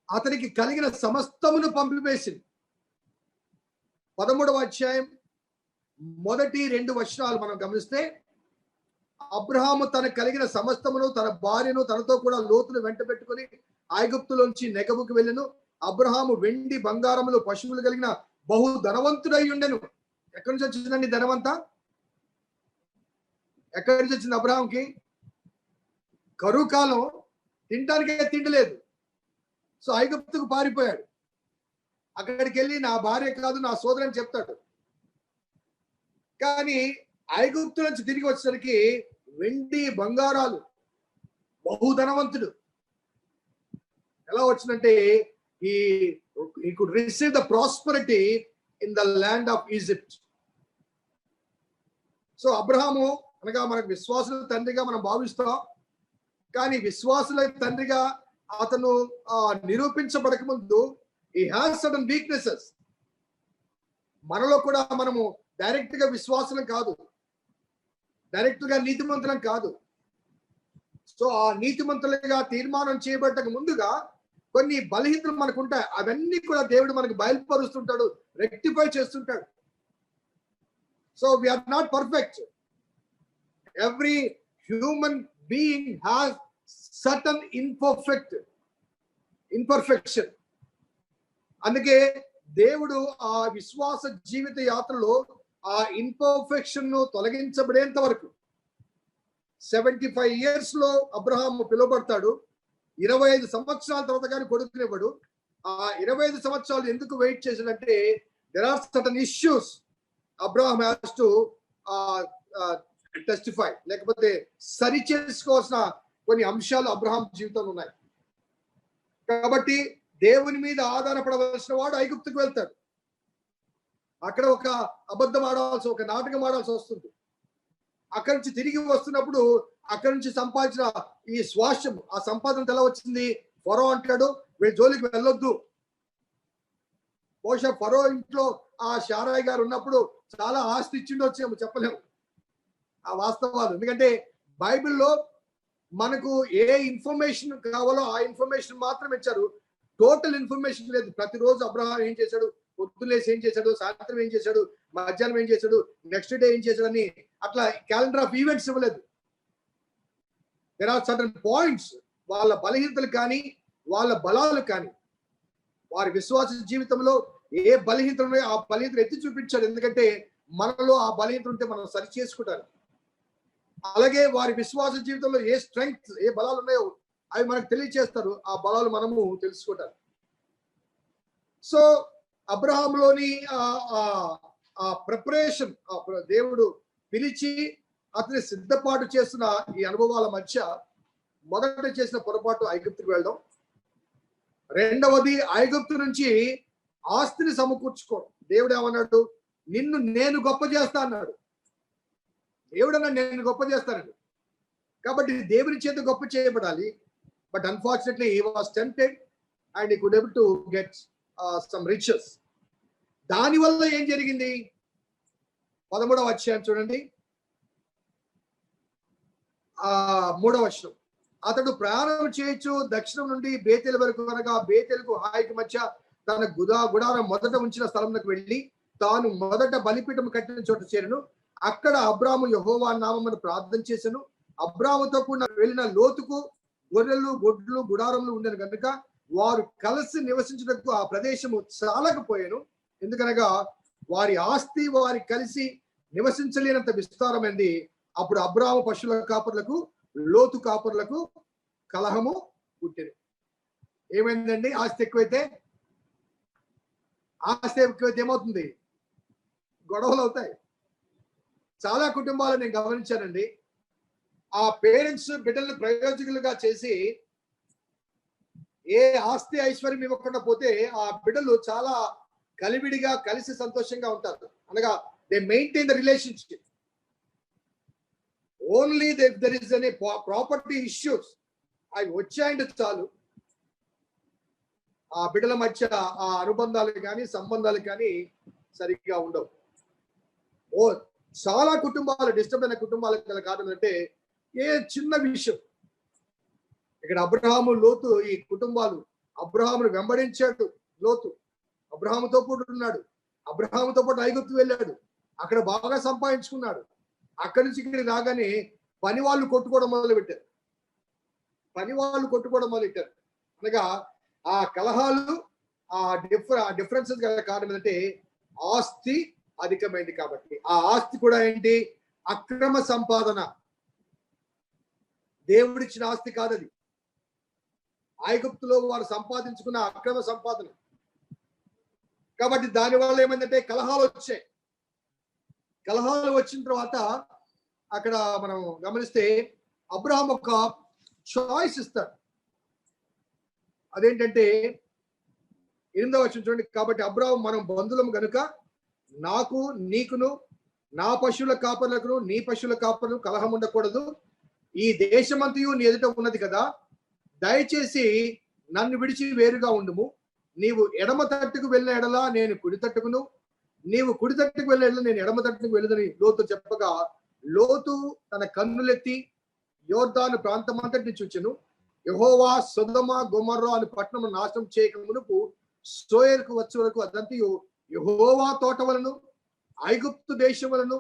అతనికి కలిగిన సమస్తమును పంపివేసింది. 13వ అధ్యాయం మొదటి 2 వచనాలు మనం గమనిస్తే, అబ్రహాము తనకు కలిగిన సమస్తమును తన భార్యను తనతో కూడా లోతును వెంట పెట్టుకుని ఐగుప్తులోంచి నెగబుకు వెళ్ళెను. అబ్రహాము వెండి బంగారములు పశువులు కలిగిన బహు ధనవంతుడై ఉండెను. ఎక్కడి నుంచి వచ్చిందండి ధనవంతా? ఎక్కడి నుంచి వచ్చింది అబ్రహాంకి? కరువు కాలం, తినడానికే తిండి లేదు. సో ఐగుప్తుకు పారిపోయాడు. అక్కడికి వెళ్ళి నా భార్య కాదు నా సోదరని చెప్తాడు. కానీ ఐగుప్తు నుంచి తిరిగి వచ్చేసరికి వెండి బంగారాలు, బహుధనవంతుడు. ఎలా వచ్చిందంటే he could receive the prosperity in the land of Egypt. So Abraham అనగా మనకు విశ్వాసుల తండ్రిగా మనం భావిస్తాం. కానీ విశ్వాసుల తండ్రిగా అతను నిరూపించబడక ముందు he has certain weaknesses. మనలో కూడా మనము డైరెక్ట్ గా విశ్వాసులం కాదు, డైరెక్ట్ గా నీతిమంతులం కాదు. సో ఆ నీతిమంతులుగా తీర్మానం చేయబడ్డకు ముందుగా కొన్ని బలహీనతలు మనకు ఉంటాయి. అవన్నీ కూడా దేవుడు మనకు బయలుపరుస్తుంటాడు, రెక్టిఫై చేస్తుంటాడు. So we are not perfect. Every human being has certain imperfection. అందుకే దేవుడు ఆ విశ్వాస జీవిత యాత్రలో ఆ ఇన్పర్ఫెక్షన్ ను తొలగించబడేంత వరకు 75 years లో అబ్రహాము పిలువబడతాడు. 25 సంవత్సరాల తర్వాత కానీ కొడుకునివ్వడు. ఆ 25 సంవత్సరాలు ఎందుకు వెయిట్ చేశాడంటే there are certain issues Abraham has to testify, లేకపోతే సరి చేసుకోవాల్సిన కొన్ని అంశాలు అబ్రహాం జీవితంలో ఉన్నాయి. కాబట్టి దేవుని మీద ఆధారపడవలసిన వాడు ఐగుప్తుకు వెళ్తాడు. అక్కడ ఒక అబద్ధం ఆడాల్సి, ఒక నాటకం ఆడాల్సి వస్తుంది. అక్కడి నుంచి తిరిగి వస్తున్నప్పుడు అక్కడి నుంచి సంపాదించిన ఈ స్వాస్థ్యం, ఆ సంపాదన ఎలా వచ్చింది? ఫరో అంటాడు వీళ్ళ జోలికి వెళ్ళొద్దు. బహుశా ఫరో ఇంట్లో ఆ షారాయ్ గారు ఉన్నప్పుడు చాలా ఆస్తి ఇచ్చిండొచ్చేమో, చెప్పలేము ఆ వాస్తవాలు. ఎందుకంటే బైబిల్లో మనకు ఏ ఇన్ఫర్మేషన్ కావాలో ఆ ఇన్ఫర్మేషన్ మాత్రం ఇచ్చారు, టోటల్ ఇన్ఫర్మేషన్ లేదు. ప్రతిరోజు అబ్రహాం ఏం చేశాడు, పొద్దులేసి ఏం చేశాడు, సాయంత్రం ఏం చేశాడు, మధ్యాహ్నం ఏం చేశాడు, నెక్స్ట్ డే ఏం చేశాడు అని అట్లా క్యాలెండర్ ఆఫ్ ఈవెంట్స్ ఇవ్వలేదు. There are certain points. వాళ్ళ బలహీనతలు కానీ వాళ్ళ బలాలు కానీ, వారి విశ్వాస జీవితంలో ఏ బలహీనతలు ఉన్నాయో ఆ బలహీనతలు ఎత్తి చూపించాడు. ఎందుకంటే మనలో ఆ బలహీనత ఉంటే మనం సరి చేసుకుంటారు. అలాగే వారి విశ్వాస జీవితంలో ఏ స్ట్రెంగ్త్, ఏ బలాలు ఉన్నాయో అవి మనకు తెలియచేస్తారు. ఆ బలాలు మనము తెలుసుకుంటారు. సో అబ్రహాంలోని ఆ ప్రిపరేషన్, దేవుడు పిలిచి అతని సిద్ధపాటు చేస్తున్న ఈ అనుభవాల మధ్య మొదట చేసిన పొరపాటు ఐగుప్తుకు వెళ్ళడం. రెండవది ఐగుప్తు నుంచి ఆస్తిని సమకూర్చుకోవడం. దేవుడు ఏమన్నాడు? నిన్ను నేను గొప్ప చేస్తా అన్నాడు. దేవుడు అన్నాడు నేను గొప్ప చేస్తానండి. కాబట్టి దేవుని చేత గొప్ప చేయబడాలి. But unfortunately he was tempted and he could able to get some riches. దానివల్ల ఏం జరిగింది? 13వ అధ్యాయం చూడండి, 3వ వచనం. అతడు ప్రయాణం చేయొచ్చు దక్షిణం నుండి బేతేలు వరకు, అనగా బేతేలుకు హాయికి మధ్య తన గుడారం మొదట ఉంచిన స్థలంలోకి వెళ్ళి తాను మొదట బలిపీఠం కట్టిన చోట చేరను. అక్కడ అబ్రాము యెహోవా నామమును ప్రార్థన చేసెను. అబ్రాముతో కూడా వెళ్ళిన లోతుకు గొర్రెలు గొడ్లు గుడారములు ఉండేను కనుక వారు కలిసి నివసించుటకు ఆ ప్రదేశము చాలకపోయాను. ఎందుకనగా వారి ఆస్తి వారి కలిసి నివసించలేనంత విస్తారమైంది. అప్పుడు అబ్రాము పశువుల కాపర్లకు లోతు కాపర్లకు కలహము పుట్టెను. ఏమైందండి? ఆస్తి ఎక్కువైతే ఏమవుతుంది? గొడవలు అవుతాయి. చాలా కుటుంబాలు నేను గమనించానండి. ఆ పేరెంట్స్ బిడ్డలను ప్రయోజకులుగా చేసి ఏ ఆస్తి ఐశ్వర్యం ఇవ్వకుండా పోతే ఆ బిడ్డలు చాలా కలివిడిగా కలిసి సంతోషంగా ఉంటారు. అనగా they maintain the relationship. Only there is any property issues అవి వచ్చాయంటే చాలు, ఆ బిడ్డల మధ్య ఆ అనుబంధాలు కానీ సంబంధాలు కానీ సరిగ్గా ఉండవు. ఓ చాలా కుటుంబాలు డిస్టర్బ్ అయిన కుటుంబాలకు గల కారణం అంటే ఏ చిన్న విషయం. ఇక్కడ అబ్రహాము లోతు ఈ కుటుంబాలు అబ్రహామును వెంబడించాడు. లోతు అబ్రహాముతో పాటు ఉన్నాడు. అబ్రహాముతో పాటు ఐగుప్తు వెళ్ళాడు. అక్కడ బాగా సంపాదించుకున్నాడు. అక్కడి నుంచి ఇక్కడికి రాగానే పని వాళ్ళు కొట్టుకోవడం మొదలుపెట్టారు. అనగా ఆ కలహాలు, ఆ డిఫరెన్సెస్ గల కారణం ఏంటంటే ఆస్తి అధికమైంది కాబట్టి. ఆ ఆస్తి కూడా ఏంటి? అక్రమ సంపాదన. దేవుడిచ్చిన ఆస్తి కాదది. ఐగుప్తులో వారు సంపాదించుకున్న అక్రమ సంపాదన. కాబట్టి దానివల్ల ఏమైందంటే కలహాలు వచ్చాయి. కలహాలు వచ్చిన తర్వాత అక్కడ మనం గమనిస్తే అబ్రహాం ఒక చాయిస్ ఇస్తాడు. అదేంటంటే 8వ వచనం చూడండి. కాబట్టి అబ్రహాం మనం బంధువులం గనుక నాకు నీకును నా పశువుల కాపరులకు నీ పశువుల కాపరులకు కలహం ఉండకూడదు. ఈ దేశమంతయు నీ ఎదుట ఉన్నది కదా, దయచేసి నన్ను విడిచి వేరుగా ఉండుము. నీవు ఎడమ తట్టుకు వెళ్ళిన ఎడలా నేను కుడి తట్టుకును, నీవు కుడి తట్టుకు వెళ్ళిన ఎడల నేను ఎడమ తట్టుకు వెళ్ళదని లోతు చెప్పగా, లోతు తన కన్నులెత్తి యోర్దాను ప్రాంతమంతటిని చూచెను. యెహోవా సొదొమ గొమొర్రా అను పట్టణము నాశనం చేయక మునుపు సోయరుకు వచ్చే వరకు అదంతయు యెహోవా తోట వలను ఐగుప్తు దేశం వలను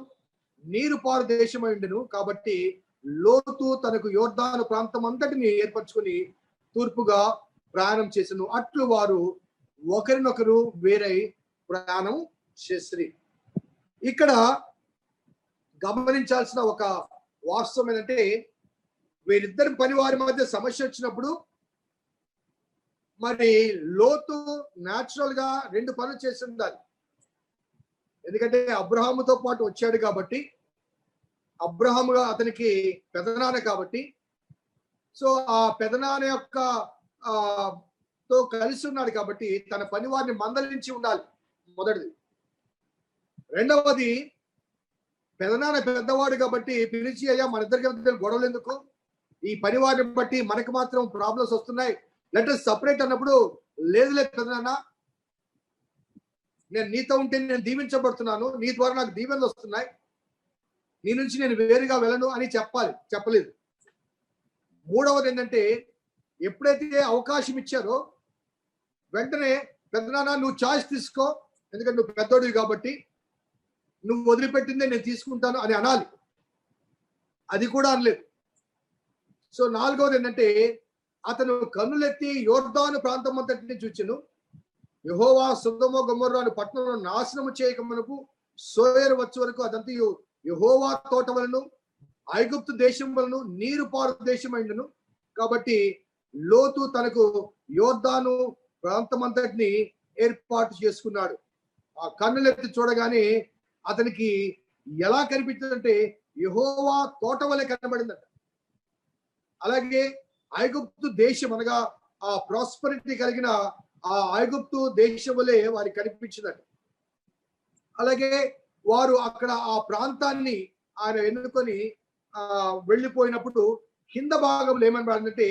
నీరు పారు దేశమై ఉండెను. కాబట్టి లోతు తనకు యోర్దాను ప్రాంతం అంతటిని ఏర్పరచుకుని తూర్పుగా ప్రయాణం చేసెను. అట్లు వారు ఒకరినొకరు వేరై ప్రయాణం చేసిరి. ఇక్కడ గమనించాల్సిన ఒక వాస్తవం ఏంటంటే వీరిద్దరి పని వారి మధ్య సమస్య వచ్చినప్పుడు మరి లోతు న్యాచురల్ గా 2 పనులు చేసి ఉండాలి. ఎందుకంటే అబ్రహాముతో పాటు వచ్చాడు కాబట్టి, అబ్రహాముగా అతనికి పెదనాన్న కాబట్టి, సో ఆ పెదనాన్న యొక్క తో కలిసి ఉన్నాడు కాబట్టి తన పని వారిని మందలించి ఉండాలి. మొదటిది. రెండవది, పెదనాన్న పెద్దవాడు కాబట్టి పిలిచి, అయ్యా మన ఇద్దరికి గొడవలు ఎందుకు, ఈ పని వారిని బట్టి మనకు మాత్రం ప్రాబ్లమ్స్ వస్తున్నాయి, లెట్ us సపరేట్ అన్నప్పుడు, లేదు పెదనాన్న నేను నీతో ఉంటే నేను దీవించబడుతున్నాను, నీ ద్వారా నాకు దీవెనలు వస్తున్నాయి, నీ నుంచి నేను వేరుగా వెళ్ళను అని చెప్పాలి. చెప్పలేదు. మూడవది ఏంటంటే ఎప్పుడైతే అవకాశం ఇచ్చారో వెంటనే పెద్దనాన్న నువ్వు చాయిస్ తీసుకో, ఎందుకంటే నువ్వు పెద్దోడివి కాబట్టి నువ్వు వదిలిపెట్టిందే నేను తీసుకుంటాను అని అనాలి. అది కూడా అనలేదు. సో నాలుగవది ఏంటంటే అతను కన్నులెత్తి యోర్దాను ప్రాంతం అంతటిని చూచెను. యెహోవా సొదొమ గొమొర్రా అను పట్టణంలో నాశనము చేయక మనకు సోయరు వచ్చే వరకు అదంతా యెహోవా తోట వలను ఐగుప్తు దేశం వలను నీరు పారు దేశం అయిండును. కాబట్టి లోతు తనకు యోర్దాను ప్రాంతమంతటిని ఏర్పాటు చేసుకున్నాడు. ఆ కన్నులెత్తి చూడగానే అతనికి ఎలా కనిపించిందంటే యెహోవా తోట వలె కనబడిందట. అలాగే ఐగుప్తు దేశం అనగా ఆ ప్రాస్పరిటీ కలిగిన ఆ ఐగుప్తు దేశం వలె వారికి కనిపించిందట. అలాగే వారు అక్కడ ఆ ప్రాంతాన్ని ఆయన ఎన్నుకొని వెళ్ళిపోయినప్పుడు కింద భాగంలో ఏమని రాదంటే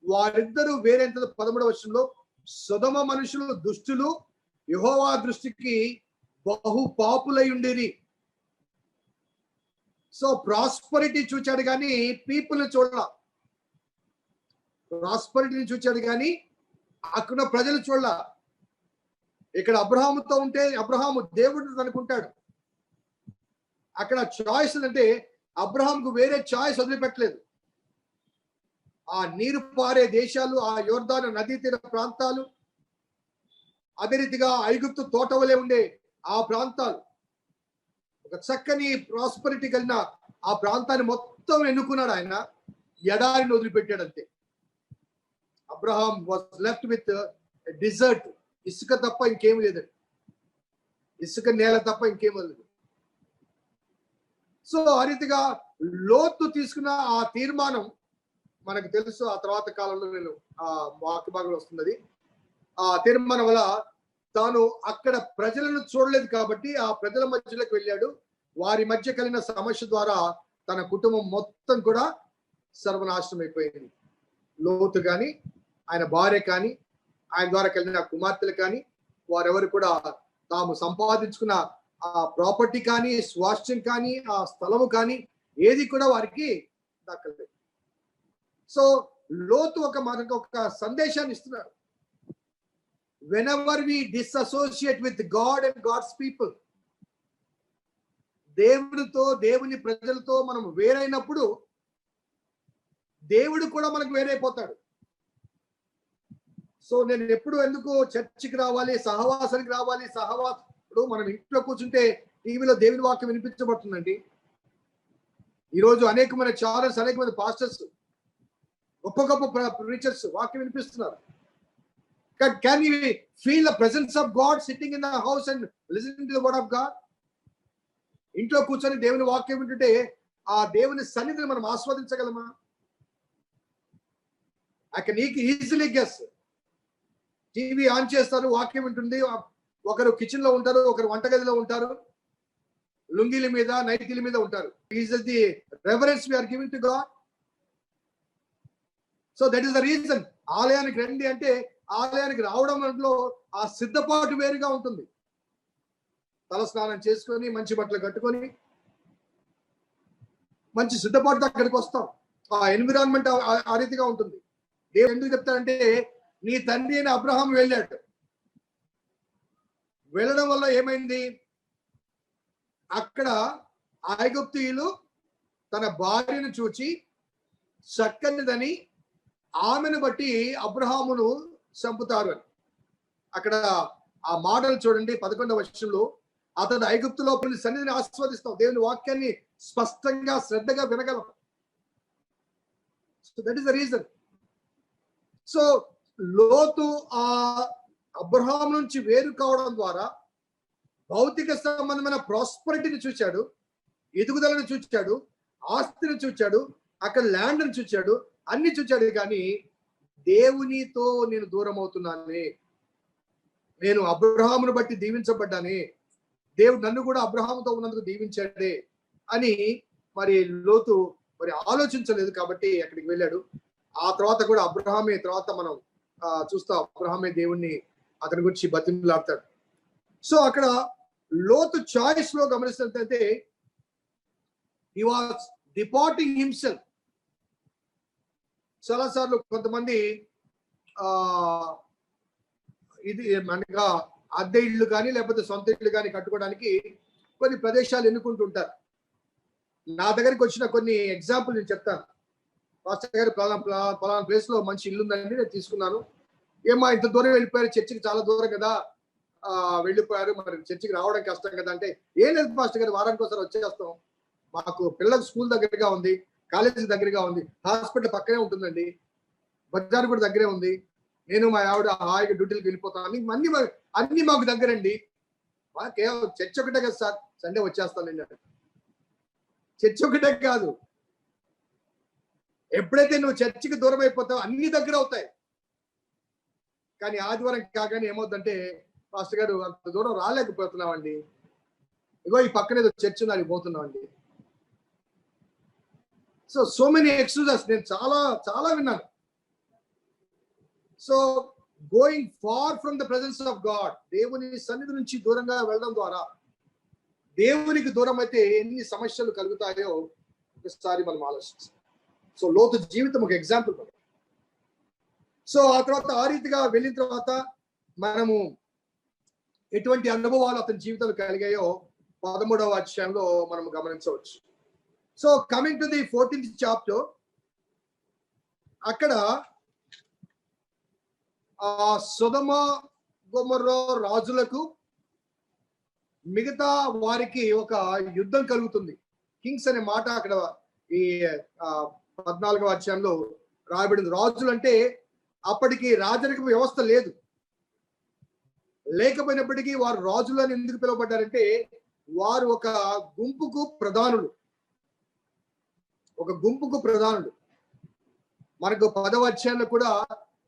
వారిద్దరూ వేరేంత 13వ వచనంలో సొదొమ మనుషులు దుష్టులు యెహోవా దృష్టికి బహు పాపులై ఉండేది. సో ప్రాస్పరిటీ చూచాడు కానీ పీపుల్ని చూడాల. ప్రాస్పరిటీని చూచాడు కానీ అక్కడ ప్రజలు చూడాల. ఇక్కడ అబ్రహాముతో ఉంటే అబ్రహాము దేవుడు అనుకుంటాడు. అక్కడ చాయిస్ అంటే అబ్రహాంకు వేరే చాయిస్ వదిలిపెట్టలేదు. ఆ నీరు పారే దేశాలు, ఆ యోర్దాను నదీ తీర ప్రాంతాలు, అదే రీతిగా ఐగుప్తు తోట వలె ఉండే ఆ ప్రాంతాలు, ఒక చక్కని ప్రాస్పరిటీ కలిగిన ఆ ప్రాంతాన్ని మొత్తం ఎన్నుకున్నాడు ఆయన. ఎడారిని వదిలిపెట్టాడు అంతే. Abraham was left with desert. ఇసుక తప్ప ఇంకేం లేదండి. ఇసుక నేల తప్ప ఇంకేం లేదు. సో ఆ రీతిగా లోతు తీసుకున్న ఆ తీర్మానం మనకు తెలుసు. ఆ తర్వాత కాలంలో నేను ఆ వాక్య భాగంలో వస్తున్నది. ఆ తీర్మానం వల్ల తాను అక్కడ ప్రజలను చూడలేదు కాబట్టి ఆ ప్రజల మధ్యలోకి వెళ్ళాడు. వారి మధ్య కలిగిన సమస్య ద్వారా తన కుటుంబం మొత్తం కూడా సర్వనాశనం అయిపోయింది. లోతు కానీ ఆయన భార్య కానీ ఆయన ద్వారా కలిగిన కుమార్తెలు కానీ వారెవరు కూడా తాము సంపాదించుకున్న ఆ ప్రాపర్టీ కానీ, స్వాస్థ్యం కానీ, ఆ స్థలము కానీ ఏది కూడా వారికి దక్కలేదు. సో లోతు మనకు ఒక సందేశాన్ని ఇస్తున్నారు. whenever we disassociate with God and God's people, దేవునితో, దేవుని ప్రజలతో మనం వేరైనప్పుడు దేవుడు కూడా మనకు వేరైపోతాడు. సో నేను ఎప్పుడు ఎందుకు చర్చికి రావాలి, సహవాసానికి రావాలి? ఇప్పుడు మనం ఇంట్లో కూర్చుంటే టీవీలో దేవుని వాక్యం వినిపించబడుతుందండి. ఈరోజు అనేకమైన ఛానల్స్, అనేకమైన పాస్టర్స్, గొప్ప గొప్ప ప్రీచర్స్ వాక్యం వినిపిస్తున్నారు. Can we feel the presence of God sitting in the house and listening to the word of God? ఇంట్లో కూర్చొని దేవుని వాక్యం వింటుంటే ఆ దేవుని సన్నిధిని మనం ఆస్వాదించగలమా? I can easily guess. TV on చేస్తారు, వాక్యం వింటుంది, ఒకరు కిచెన్ లో ఉంటారు, ఒకరు వంటగదిలో ఉంటారు, లుంగీల మీద, నైటీల మీద ఉంటారు. Is the reverence we are giving to God? So that is the reason. ఆలయానికి రండి అంటే ఆలయానికి రావడంలో ఆ సిద్ధపాటు వేరుగా ఉంటుంది. తల స్నానం చేసుకొని, మంచి బట్టలు కట్టుకొని, మంచి సిద్ధపాటుతో అక్కడికి వస్తాం. ఆ ఎన్విరాన్మెంట్ ఆ రీతిగా ఉంటుంది. దేవుడు ఎందుకు చెప్తాడంటే, నీ తండ్రి అయిన అబ్రహాం వెళ్ళాడు. వెళ్ళడం వల్ల ఏమైంది? అక్కడ ఐగుప్తీయులు తన భార్యను చూచి చక్కనిదని ఆమెను బట్టి అబ్రహామును చంపుతారు అని. అక్కడ ఆ మాటలు చూడండి. 11వ వచనంలో, అతడు ఐగుప్తులో సన్నిధిని ఆస్వాదిస్తాం, దేవుని వాక్యాన్ని స్పష్టంగా శ్రద్ధగా వినగలం. So that is the reason. So లోతు ఆ అబ్రహాం నుంచి వేరు కావడం ద్వారా భౌతిక సంబంధమైన ప్రాస్పరిటీని చూచాడు, ఎదుగుదలను చూచాడు, ఆస్తిని చూచాడు, అక్కడ ల్యాండ్ని చూచాడు, అన్ని చూచాడు. కానీ దేవునితో నేను దూరం అవుతున్నానే, నేను అబ్రహామును బట్టి దీవించబడ్డానే, దేవుడు నన్ను కూడా అబ్రహాముతో ఉన్నందుకు దీవించాడే అని మరి లోతు మరి ఆలోచించలేదు. కాబట్టి అక్కడికి వెళ్ళాడు. ఆ తర్వాత కూడా అబ్రహామే, తర్వాత మనం చూస్తాం, అబ్రహామే దేవుణ్ణి అతని గురించి బతిమలాడతాడు. సో అక్కడ లోతు చాయిస్ లో గమనిస్తున్నట్లయితే, he was departing himself. చాలాసార్లు కొంతమంది ఇది మనగా అద్దె ఇళ్ళు కానీ లేకపోతే సొంత ఇళ్ళు కానీ కట్టుకోవడానికి కొన్ని ప్రదేశాలు ఎన్నుకుంటుంటారు. నా దగ్గరికి వచ్చిన కొన్ని ఎగ్జాంపుల్ నేను చెప్తాను. పాస్టర్ గారు పలానా ప్లేస్ లో మంచి ఇల్లు ఉందండి, నేను తీసుకున్నాను. ఏమా ఇంత దూరం వెళ్ళిపోయారు, చర్చికి చాలా దూరం కదా, వెళ్ళిపోయారు, మరి చర్చికి రావడం కష్టం కదా అంటే, ఏం లేదు పాస్టర్ గారు, వారానికి ఒకసారి వచ్చేస్తాం, మాకు పిల్లలకు స్కూల్ దగ్గరగా ఉంది, కాలేజీ దగ్గరగా ఉంది, హాస్పిటల్ పక్కనే ఉంటుందండి, బజార్ కూడా దగ్గరే ఉంది, నేను మా ఆవిడ హాయిగా డ్యూటీలకు వెళ్ళిపోతాను, అన్ని మాకు దగ్గరండి, కేవలం చర్చ్ ఒకటే కదా సార్, సండే వచ్చేస్తాను నేను. చర్చ్ ఒకటే కాదు, ఎప్పుడైతే నువ్వు చర్చికి దూరం అయిపోతావు అన్ని దగ్గర అవుతాయి. కానీ ఆదివారం కాగానే ఏమవుతుందంటే, పాస్టర్ గారు అంత దూరం రాలేకపోతున్నామండి, ఇగో ఈ పక్కనే చర్చ్ ఉంది, పోతున్నామండి. సో మెనీ ఎక్స్క్యూజెస్ నేను చాలా విన్నాను. So going far from the presence of God, దేవుని సన్నిధి నుంచి దూరంగా వెళ్ళడం ద్వారా దేవునికి దూరం అయితే ఎన్ని సమస్యలు కలుగుతాయో ఒకసారి మనం ఆలోచిస్తాం. సో లోతు జీవితం ఒక ఎగ్జాంపుల్. సో ఆ తర్వాత ఆ రీతిగా వెళ్ళిన తర్వాత మనము ఎటువంటి అనుభవాలు అతని జీవితంలో కలిగాయో 13వ అధ్యాయంలో మనం గమనించవచ్చు. So coming to the 14th chapter, అక్కడ ఆ సొదొమ గొమొర్రా రాజులకు మిగతా వారికి ఒక యుద్ధం కలుగుతుంది. కింగ్స్ అనే మాట అక్కడ ఈ 14వ అధ్యాయంలో రాయబడింది. రాజులు అంటే అప్పటికి రాజరిక వ్యవస్థ లేదు. లేకపోయినప్పటికీ వారు రాజులని ఎందుకు పిలువబడ్డారంటే, వారు ఒక గుంపుకు ప్రధానులు. మనకు 10వ అధ్యాయంలో కూడా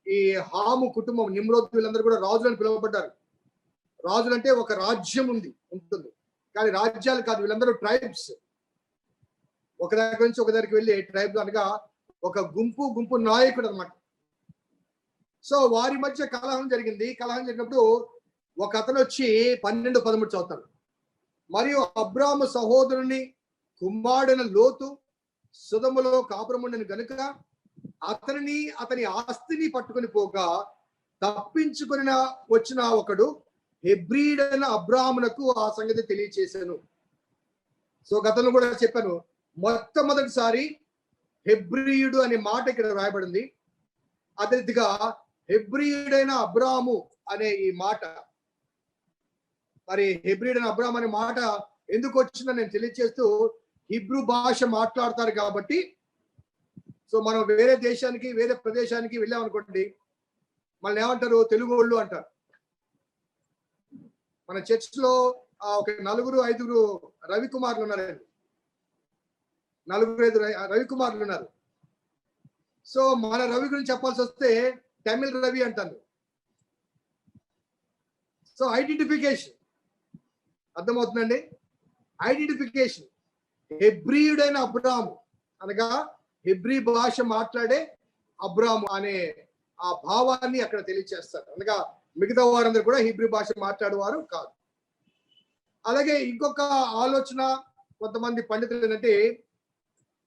ఈ హాము కుటుంబం, నిమ్రోద్, వీళ్ళందరూ కూడా రాజులని పిలువబడ్డారు. రాజులు అంటే ఒక రాజ్యం ఉంటుంది, కానీ రాజ్యాలు కాదు, వీళ్ళందరూ ట్రైబ్స్. ఒక దగ్గర నుంచి ఒక దగ్గరికి వెళ్ళి ట్రైబ్ అనగా ఒక గుంపు నాయకుడు అనమాట. సో వారి మధ్య కలహం జరిగింది. కలహం జరిగినప్పుడు ఒక అతను వచ్చి 12-13 చదువుతాడు. మరియు అబ్రాము సహోదరుని కుమారుడైన లోతు సొదొమలో కాపురముండెను గనుక అతనిని అతని ఆస్తిని పట్టుకొని పోగా తప్పించుకొని వచ్చిన ఒకడు హెబ్రీయుడైన అబ్రామునకు ఆ సంగతి తెలియచేశాను. సో గతంలో కూడా చెప్పాను, మొట్టమొదటిసారి హెబ్రీయుడు అనే మాట ఇక్కడ రాయబడింది. అదే రీతిగా హెబ్రీయుడైన అబ్రాము అనే ఈ మాట, మరి హెబ్రీయుడైన అబ్రాము అనే మాట ఎందుకు వచ్చిందని నేను తెలియజేస్తూ, హిబ్రూ భాష మాట్లాడతారు కాబట్టి. సో మనం వేరే దేశానికి వేరే ప్రదేశానికి వెళ్ళామనుకోండి, మళ్ళీ ఏమంటారు? తెలుగు వాళ్ళు అంటారు. మన చర్చ్లో ఒక 4-5 రవికుమార్లు ఉన్నారండి. 4-5 రవికుమార్లు ఉన్నారు. సో మన రవి గురించి చెప్పాల్సి వస్తే తమిళ రవి అంటారు. సో ఐడెంటిఫికేషన్ అర్థమవుతుందండి. ఐడెంటిఫికేషన్ హెబ్రీయుడైన అబ్రాము అనగా హెబ్రీ భాష మాట్లాడే అబ్రాము అనే ఆ భావాన్ని అక్కడ తెలియచేస్తారు. అనగా మిగతా వారందరూ కూడా హెబ్రీ భాష మాట్లాడేవారు కాదు. అలాగే ఇంకొక ఆలోచన కొంతమంది పండితులు ఏంటంటే,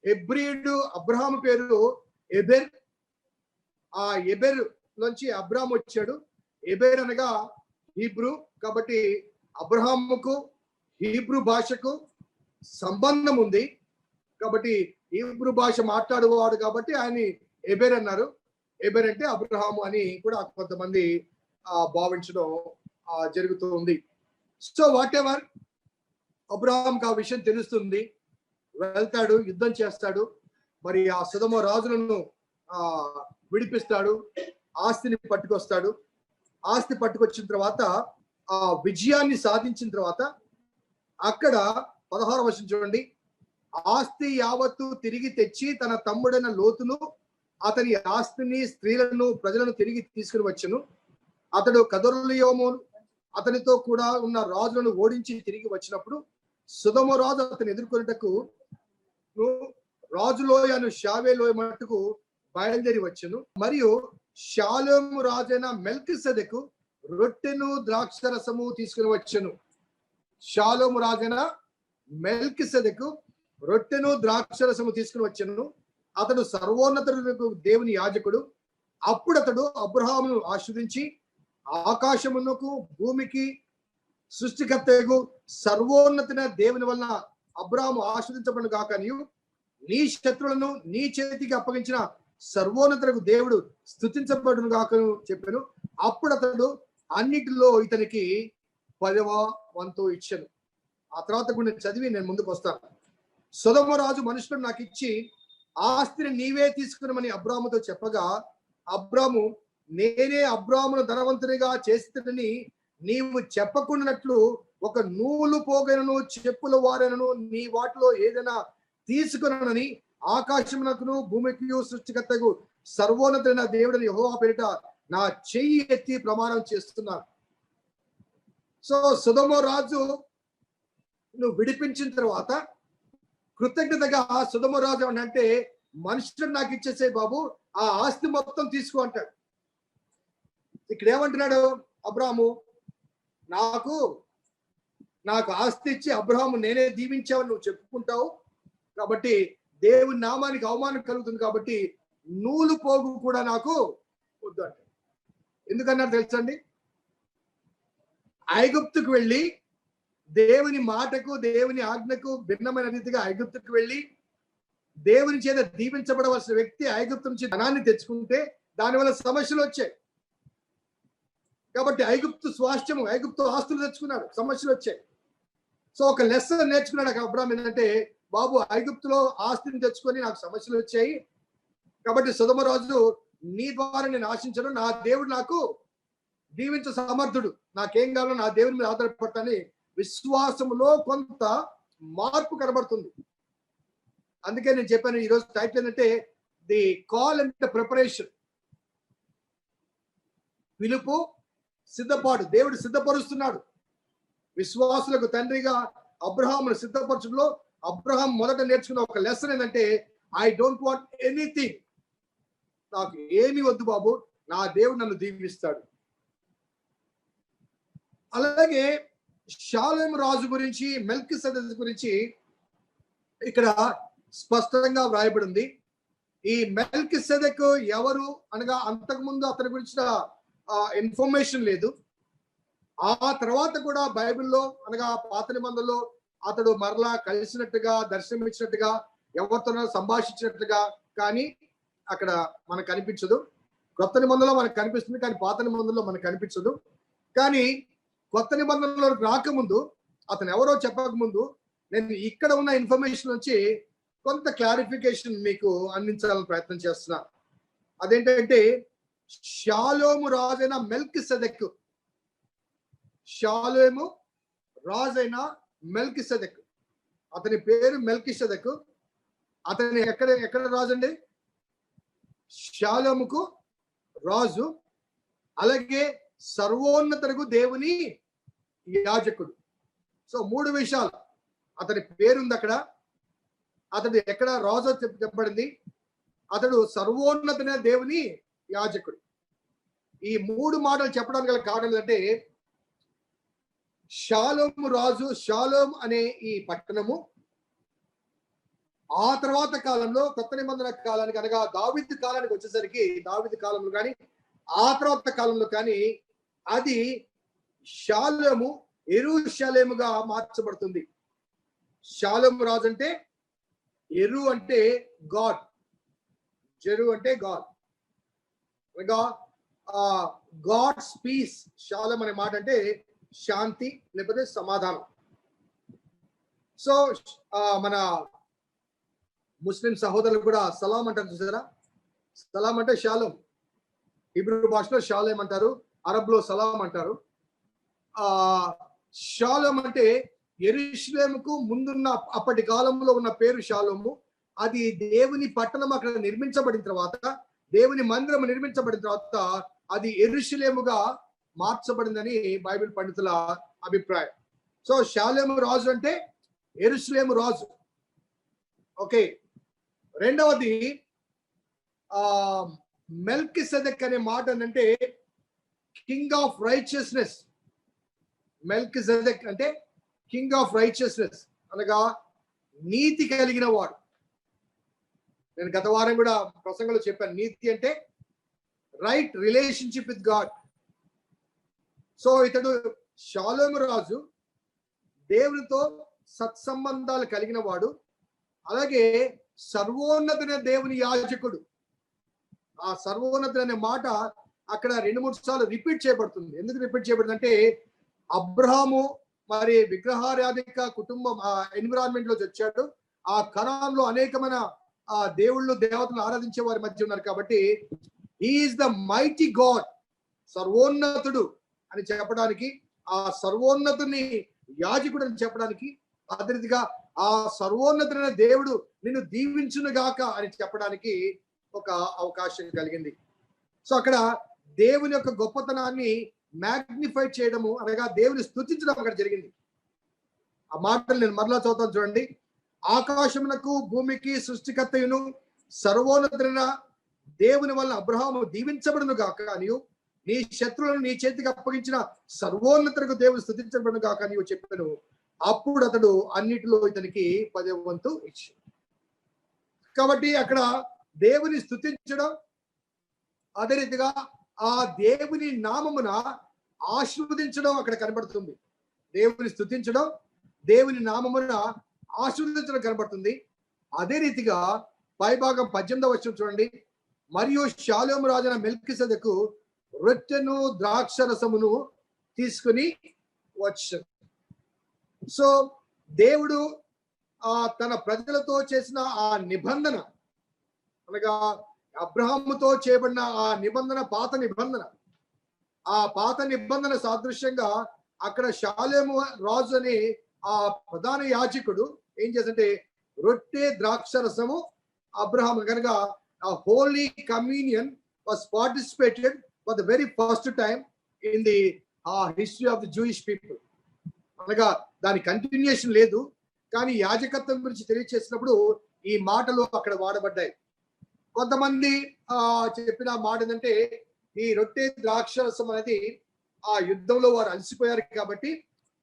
హెబ్రీయుడు అబ్రహాము పేరు ఎబెర్. ఆ ఎబెర్ నుంచి అబ్రాము వచ్చాడు. ఎబెర్ అనగా హీబ్రూ. కాబట్టి అబ్రహాముకు హీబ్రూ భాషకు సంబంధం ఉంది. కాబట్టి హీబ్రూ భాష మాట్లాడేవాడు కాబట్టి ఆయన ఎబెర్ అన్నారు. ఎబెర్ అంటే అబ్రహాము అని కూడా కొంతమంది భావించడం జరుగుతూ ఉంది. సో వాట్ ఎవర్, అబ్రహాంకి ఆ విషయం తెలుస్తుంది, వెళ్తాడు, యుద్ధం చేస్తాడు, మరి ఆ సొదొమ రాజులను విడిపిస్తాడు, ఆస్తిని పట్టుకొస్తాడు. ఆస్తి పట్టుకొచ్చిన తర్వాత ఆ విజయాన్ని సాధించిన తర్వాత అక్కడ 16వ వచనం చూడండి, ఆస్తి యావత్తు తిరిగి తెచ్చి తన తమ్ముడైన లోతును అతని ఆస్తిని స్త్రీలను ప్రజలను తిరిగి తీసుకుని వచ్చును. అతడు కదొర్లాయోము అతనితో కూడా ఉన్న రాజులను ఓడించి తిరిగి వచ్చినప్పుడు సొదొమ రాజు అతను ఎదుర్కొనేటకు రాజులోయను షావే లోయ మట్టుకు బయలుదేరి వచ్చును. మరియు షాలోము రాజైన మెల్కిసెదెకు రొట్టెను ద్రాక్షరసము తీసుకుని వచ్చును. షాలోము రాజైన మెల్కిసెదెకు రొట్టెను ద్రాక్షరసము తీసుకుని వచ్చును. అతడు సర్వోన్నతుడు దేవుని యాజకుడు. అప్పుడు అతడు అబ్రహామును ఆశీర్వదించి, ఆకాశమునకు భూమికి సృష్టికర్తయగు సర్వోన్నతమైన దేవుని వలన అబ్రహాము ఆశీర్వదించబడును గాక, నీ శత్రువులను నీ చేతికి అప్పగించిన సర్వోన్నతులకు దేవుడు స్తుతించబడును గాక చెప్పాను. అప్పుడు అతడు అన్నిటిలో ఇతనికి 10వ వంతు ఇచ్చాను. ఆ తర్వాత కూడా నేను చదివి నేను ముందుకు వస్తాను. సొదొమ రాజు మనుషులను నాకు ఇచ్చి ఆస్తిని నీవే తీసుకున్నామని అబ్రాముతో చెప్పగా, అబ్రాము, నేనే అబ్రామును ధనవంతునిగా చేస్తానని నీవు చెప్పకుండానట్లు ఒక నూలు పోగైనను చెప్పుల వారైనను నీ వాటిలో ఏదైనా తీసుకున్నానని ఆకాశమునకును భూమికి సృష్టికర్తకు సర్వోన్నతైన దేవుడిని యెహోవా పేరిట నా చెయ్యి ఎత్తి ప్రమాణం చేస్తున్నాను. సో సొదొమ రాజు నువ్వు విడిపించిన తర్వాత కృతజ్ఞతగా సొదొమ రాజు అంటే, మనుషులు నాకు ఇచ్చేసే బాబు, ఆ ఆస్తి మొత్తం తీసుకో అంటాడు. ఇక్కడ ఏమంటున్నాడు అబ్రాము, నాకు ఆస్తి ఇచ్చి అబ్రహాము నేనే దీవించావని నువ్వు చెప్పుకుంటావు కాబట్టి దేవుని నామానికి అవమానం కలుగుతుంది కాబట్టి నూలు పోగు కూడా నాకు వద్దు అంటే. ఎందుకన్నారు తెలుసండి? ఐగుప్తుకు వెళ్ళి దేవుని మాటకు దేవుని ఆజ్ఞకు భిన్నమైన రీతిగా ఐగుప్తుకు వెళ్ళి దేవుని చేత దీవించబడవలసిన వ్యక్తి ఐగుప్తు నుంచి ధనాన్ని తెచ్చుకుంటే దానివల్ల సమస్యలు వచ్చాయి. కాబట్టి ఐగుప్తు స్వాస్థ్యము, ఐగుప్తు ఆస్తులు తెచ్చుకున్నాడు, సమస్యలు వచ్చాయి. సో ఒక లెసన్ నేర్చుకున్నాడు అబ్రాహాం. ఏంటంటే, బాబు ఐగుప్తులో ఆస్తిని తెచ్చుకొని నాకు సమస్యలు వచ్చాయి కాబట్టి సొదొమ రాజు నీ ద్వారా నేను ఆశించను, నా దేవుడు నాకు దీవించ సమర్థుడు, నాకేం కావాలో నా దేవుని మీద ఆధారపడతాని విశ్వాసములో కొంత మార్పు కనబడుతుంది. అందుకే నేను చెప్పాను ఈరోజు టైటిల్ ఏంటంటే the call and the preparation. పిలుపు, సిద్ధపాటు. దేవుడు సిద్ధపరుస్తున్నాడు. విశ్వాసులకు తండ్రిగా అబ్రహామును సిద్ధపరచడంలో అబ్రహాం మొదట నేర్చుకున్న ఒక లెసన్ ఏంటంటే, ఐ డోంట్ వాంట్ ఎనీథింగ్, నాకు ఏమీ వద్దు బాబు, నా దేవుడు నన్ను దీవిస్తాడు. అలాగే షాలేం రాజు గురించి, మెల్కిసెదెకు గురించి ఇక్కడ స్పష్టంగా వ్రాయబడింది. ఈ మెల్కిసెదెకు ఎవరు అనగా అంతకుముందు అతని గురించిన ఇన్ఫర్మేషన్ లేదు. ఆ తర్వాత కూడా బైబిల్లో అనగా పాత నిబంధనలో అతడు మరలా కలిసినట్టుగా, దర్శనం ఇచ్చినట్టుగా, ఎవరితోనో సంభాషించినట్టుగా కానీ అక్కడ మనకు కనిపించదు. కొత్త నిబంధనలో మనకు కనిపిస్తుంది, కానీ పాత నిబంధనలో మనకు కనిపించదు. కానీ కొత్త నిబంధనలో రాకముందు, అతను ఎవరో చెప్పకముందు, నేను ఇక్కడ ఉన్న ఇన్ఫర్మేషన్ నుంచి కొంత క్లారిఫికేషన్ మీకు అందించాలని ప్రయత్నం చేస్తున్నా. అదేంటంటే షాలోము రాజైన మెల్కిసెదెకు, షాలోము రాజైన మెల్కిసెదెకు, అతని పేరు మెల్కిసెదెకు. అతని ఎక్కడ రాజు అండి? షాలోముకు రాజు, అలాగే సర్వోన్నతుడు దేవుని యాజకుడు. సో 3 విషయాలు. అతని పేరుంది అక్కడ, అతడు ఎక్కడ రాజు చెప్పబడింది, అతడు సర్వోన్నతుడైన దేవుని యాజకుడు. ఈ 3 మాటలు చెప్పడానికి గల కారణం ఏంటంటే షాలోము రాజు, షాలోం అనే ఈ పట్టణము ఆ తర్వాత కాలంలో కొత్త నిబంధన కాలానికి అనగా దావీదు కాలానికి వచ్చేసరికి, దావీదు కాలంలో కానీ ఆ తర్వాత కాలంలో కానీ అది షాలోము యెరూషలేముగా మార్చబడుతుంది. షాలోము రాజు అంటే ఎరు అంటే గాడ్, జెరు అంటే గాడ్, అనగా గాడ్స్ పీస్. షాలోమ్ అనే మాట అంటే శాంతి లేకపోతే సమాధానం. సో మన ముస్లిం సహోదరులు కూడా సలాం అంటారు చూసారా? సలాం అంటే షాలోమ్. హిబ్రూ భాషలో షాలేం అంటారు, అరబ్లో సలాం అంటారు. షాలోమ్ అంటే యెరూషలేముకు ముందున్న అప్పటి కాలంలో ఉన్న పేరు షాలోము. అది దేవుని పట్టణం అక్కడ నిర్మించబడిన తర్వాత, దేవుని మందిరం నిర్మించబడిన తర్వాత అది యెరూషలేముగా మార్చబడిందని బైబిల్ పండితుల అభిప్రాయం. సో షాలేము రాజు అంటే యెరూషలేము రాజు. ఓకే, రెండవది మెల్కిసెదెక్ అనే మాట అంటే కింగ్ ఆఫ్ రైచియస్నెస్. మెల్కిసెదెక్ అంటే కింగ్ ఆఫ్ రైచియస్నెస్ అనగా నీతి కలిగిన వాడు. నేను గత వారం కూడా ప్రసంగంలో చెప్పాను, నీతి అంటే right relationship with God. So ఇతడు షాలోము రాజు దేవునితో సత్సంబంధాలు కలిగిన వాడు, అలాగే సర్వోన్నతుడైన దేవుని యాజకుడు. ఆ సర్వోన్నతుడు అనే మాట అక్కడ 2-3 సార్లు రిపీట్ చేయబడుతుంది. ఎందుకు రిపీట్ చేయబడుతుంది అంటే అబ్రహాము మరి విగ్రహారాధిక కుటుంబం ఎన్విరాన్మెంట్ లో వచ్చాడు. ఆ కణాల్లో అనేకమైన దేవుళ్ళు దేవతలు ఆరాధించే వారి మధ్య ఉన్నారు కాబట్టి ఈజ్ ద మైటీ గాడ్, సర్వోన్నతుడు అని చెప్పడానికి, ఆ సర్వోన్నతుని యాజకుడు అని చెప్పడానికి, అదే రీతిగా ఆ సర్వోన్నతుడైన దేవుడు నిన్ను దీవించును గాక అని చెప్పడానికి ఒక అవకాశం కలిగింది. సో అక్కడ దేవుని యొక్క గొప్పతనాన్ని మ్యాగ్నిఫై చేయడము అనగా దేవుని స్తుతించడం అక్కడ జరిగింది. ఆ మాటలు నేను మరలా చదువుతాను చూడండి. ఆకాశమునకు భూమికి సృష్టికర్తయును సర్వోన్నతుడైన దేవుని వల్ల అబ్రహాము దీవించబడును గాక అనియు, నీ శత్రువులను నీ చేతికి అప్పగించిన సర్వోన్నతులకు దేవుడు స్తుతించబడును గాక అని చెప్పాను. అప్పుడు అతడు అన్నిటిలో ఇతనికి 10వ వంతు ఇచ్చాడు. కాబట్టి అక్కడ దేవుని స్తుతించడం, అదే రీతిగా ఆ దేవుని నామమున ఆశీర్వదించడం అక్కడ కనబడుతుంది. దేవుని స్తుతించడం, దేవుని నామమున ఆశీర్వదించడం కనబడుతుంది. అదే రీతిగా పైభాగం 18వ వచనం చూడండి. మరియు షాలోము రాజైన మెల్కిసెదెకు రొట్టెను ద్రాక్షరసమును తీసుకుని వచ్చాడు. సో దేవుడు తన ప్రజలతో చేసిన ఆ నిబంధన అనగా అబ్రహాముతో చేయబడిన ఆ నిబంధన, పాత నిబంధన, ఆ పాత నిబంధన సాదృశ్యంగా అక్కడ షాలేము రాజు అని ఆ ప్రధాన యాజకుడు ఏం చేసంటే రొట్టె ద్రాక్షరసము అబ్రహాం కనుక ఆ Holi communion was participated for the very first time in the history of the Jewish people. అనగా దాని కంటిన్యూషన్ లేదు, కానీ యాజకత్వం గురించి తెలియచేసినప్పుడు ఈ మాటలు అక్కడ వాడబడ్డాయి. కొంతమంది చెప్పిన మాట ఏంటంటే ఈ రొట్టె ద్రాక్షరసం అనేది ఆ యుద్ధంలో వారు అలసిపోయారు కాబట్టి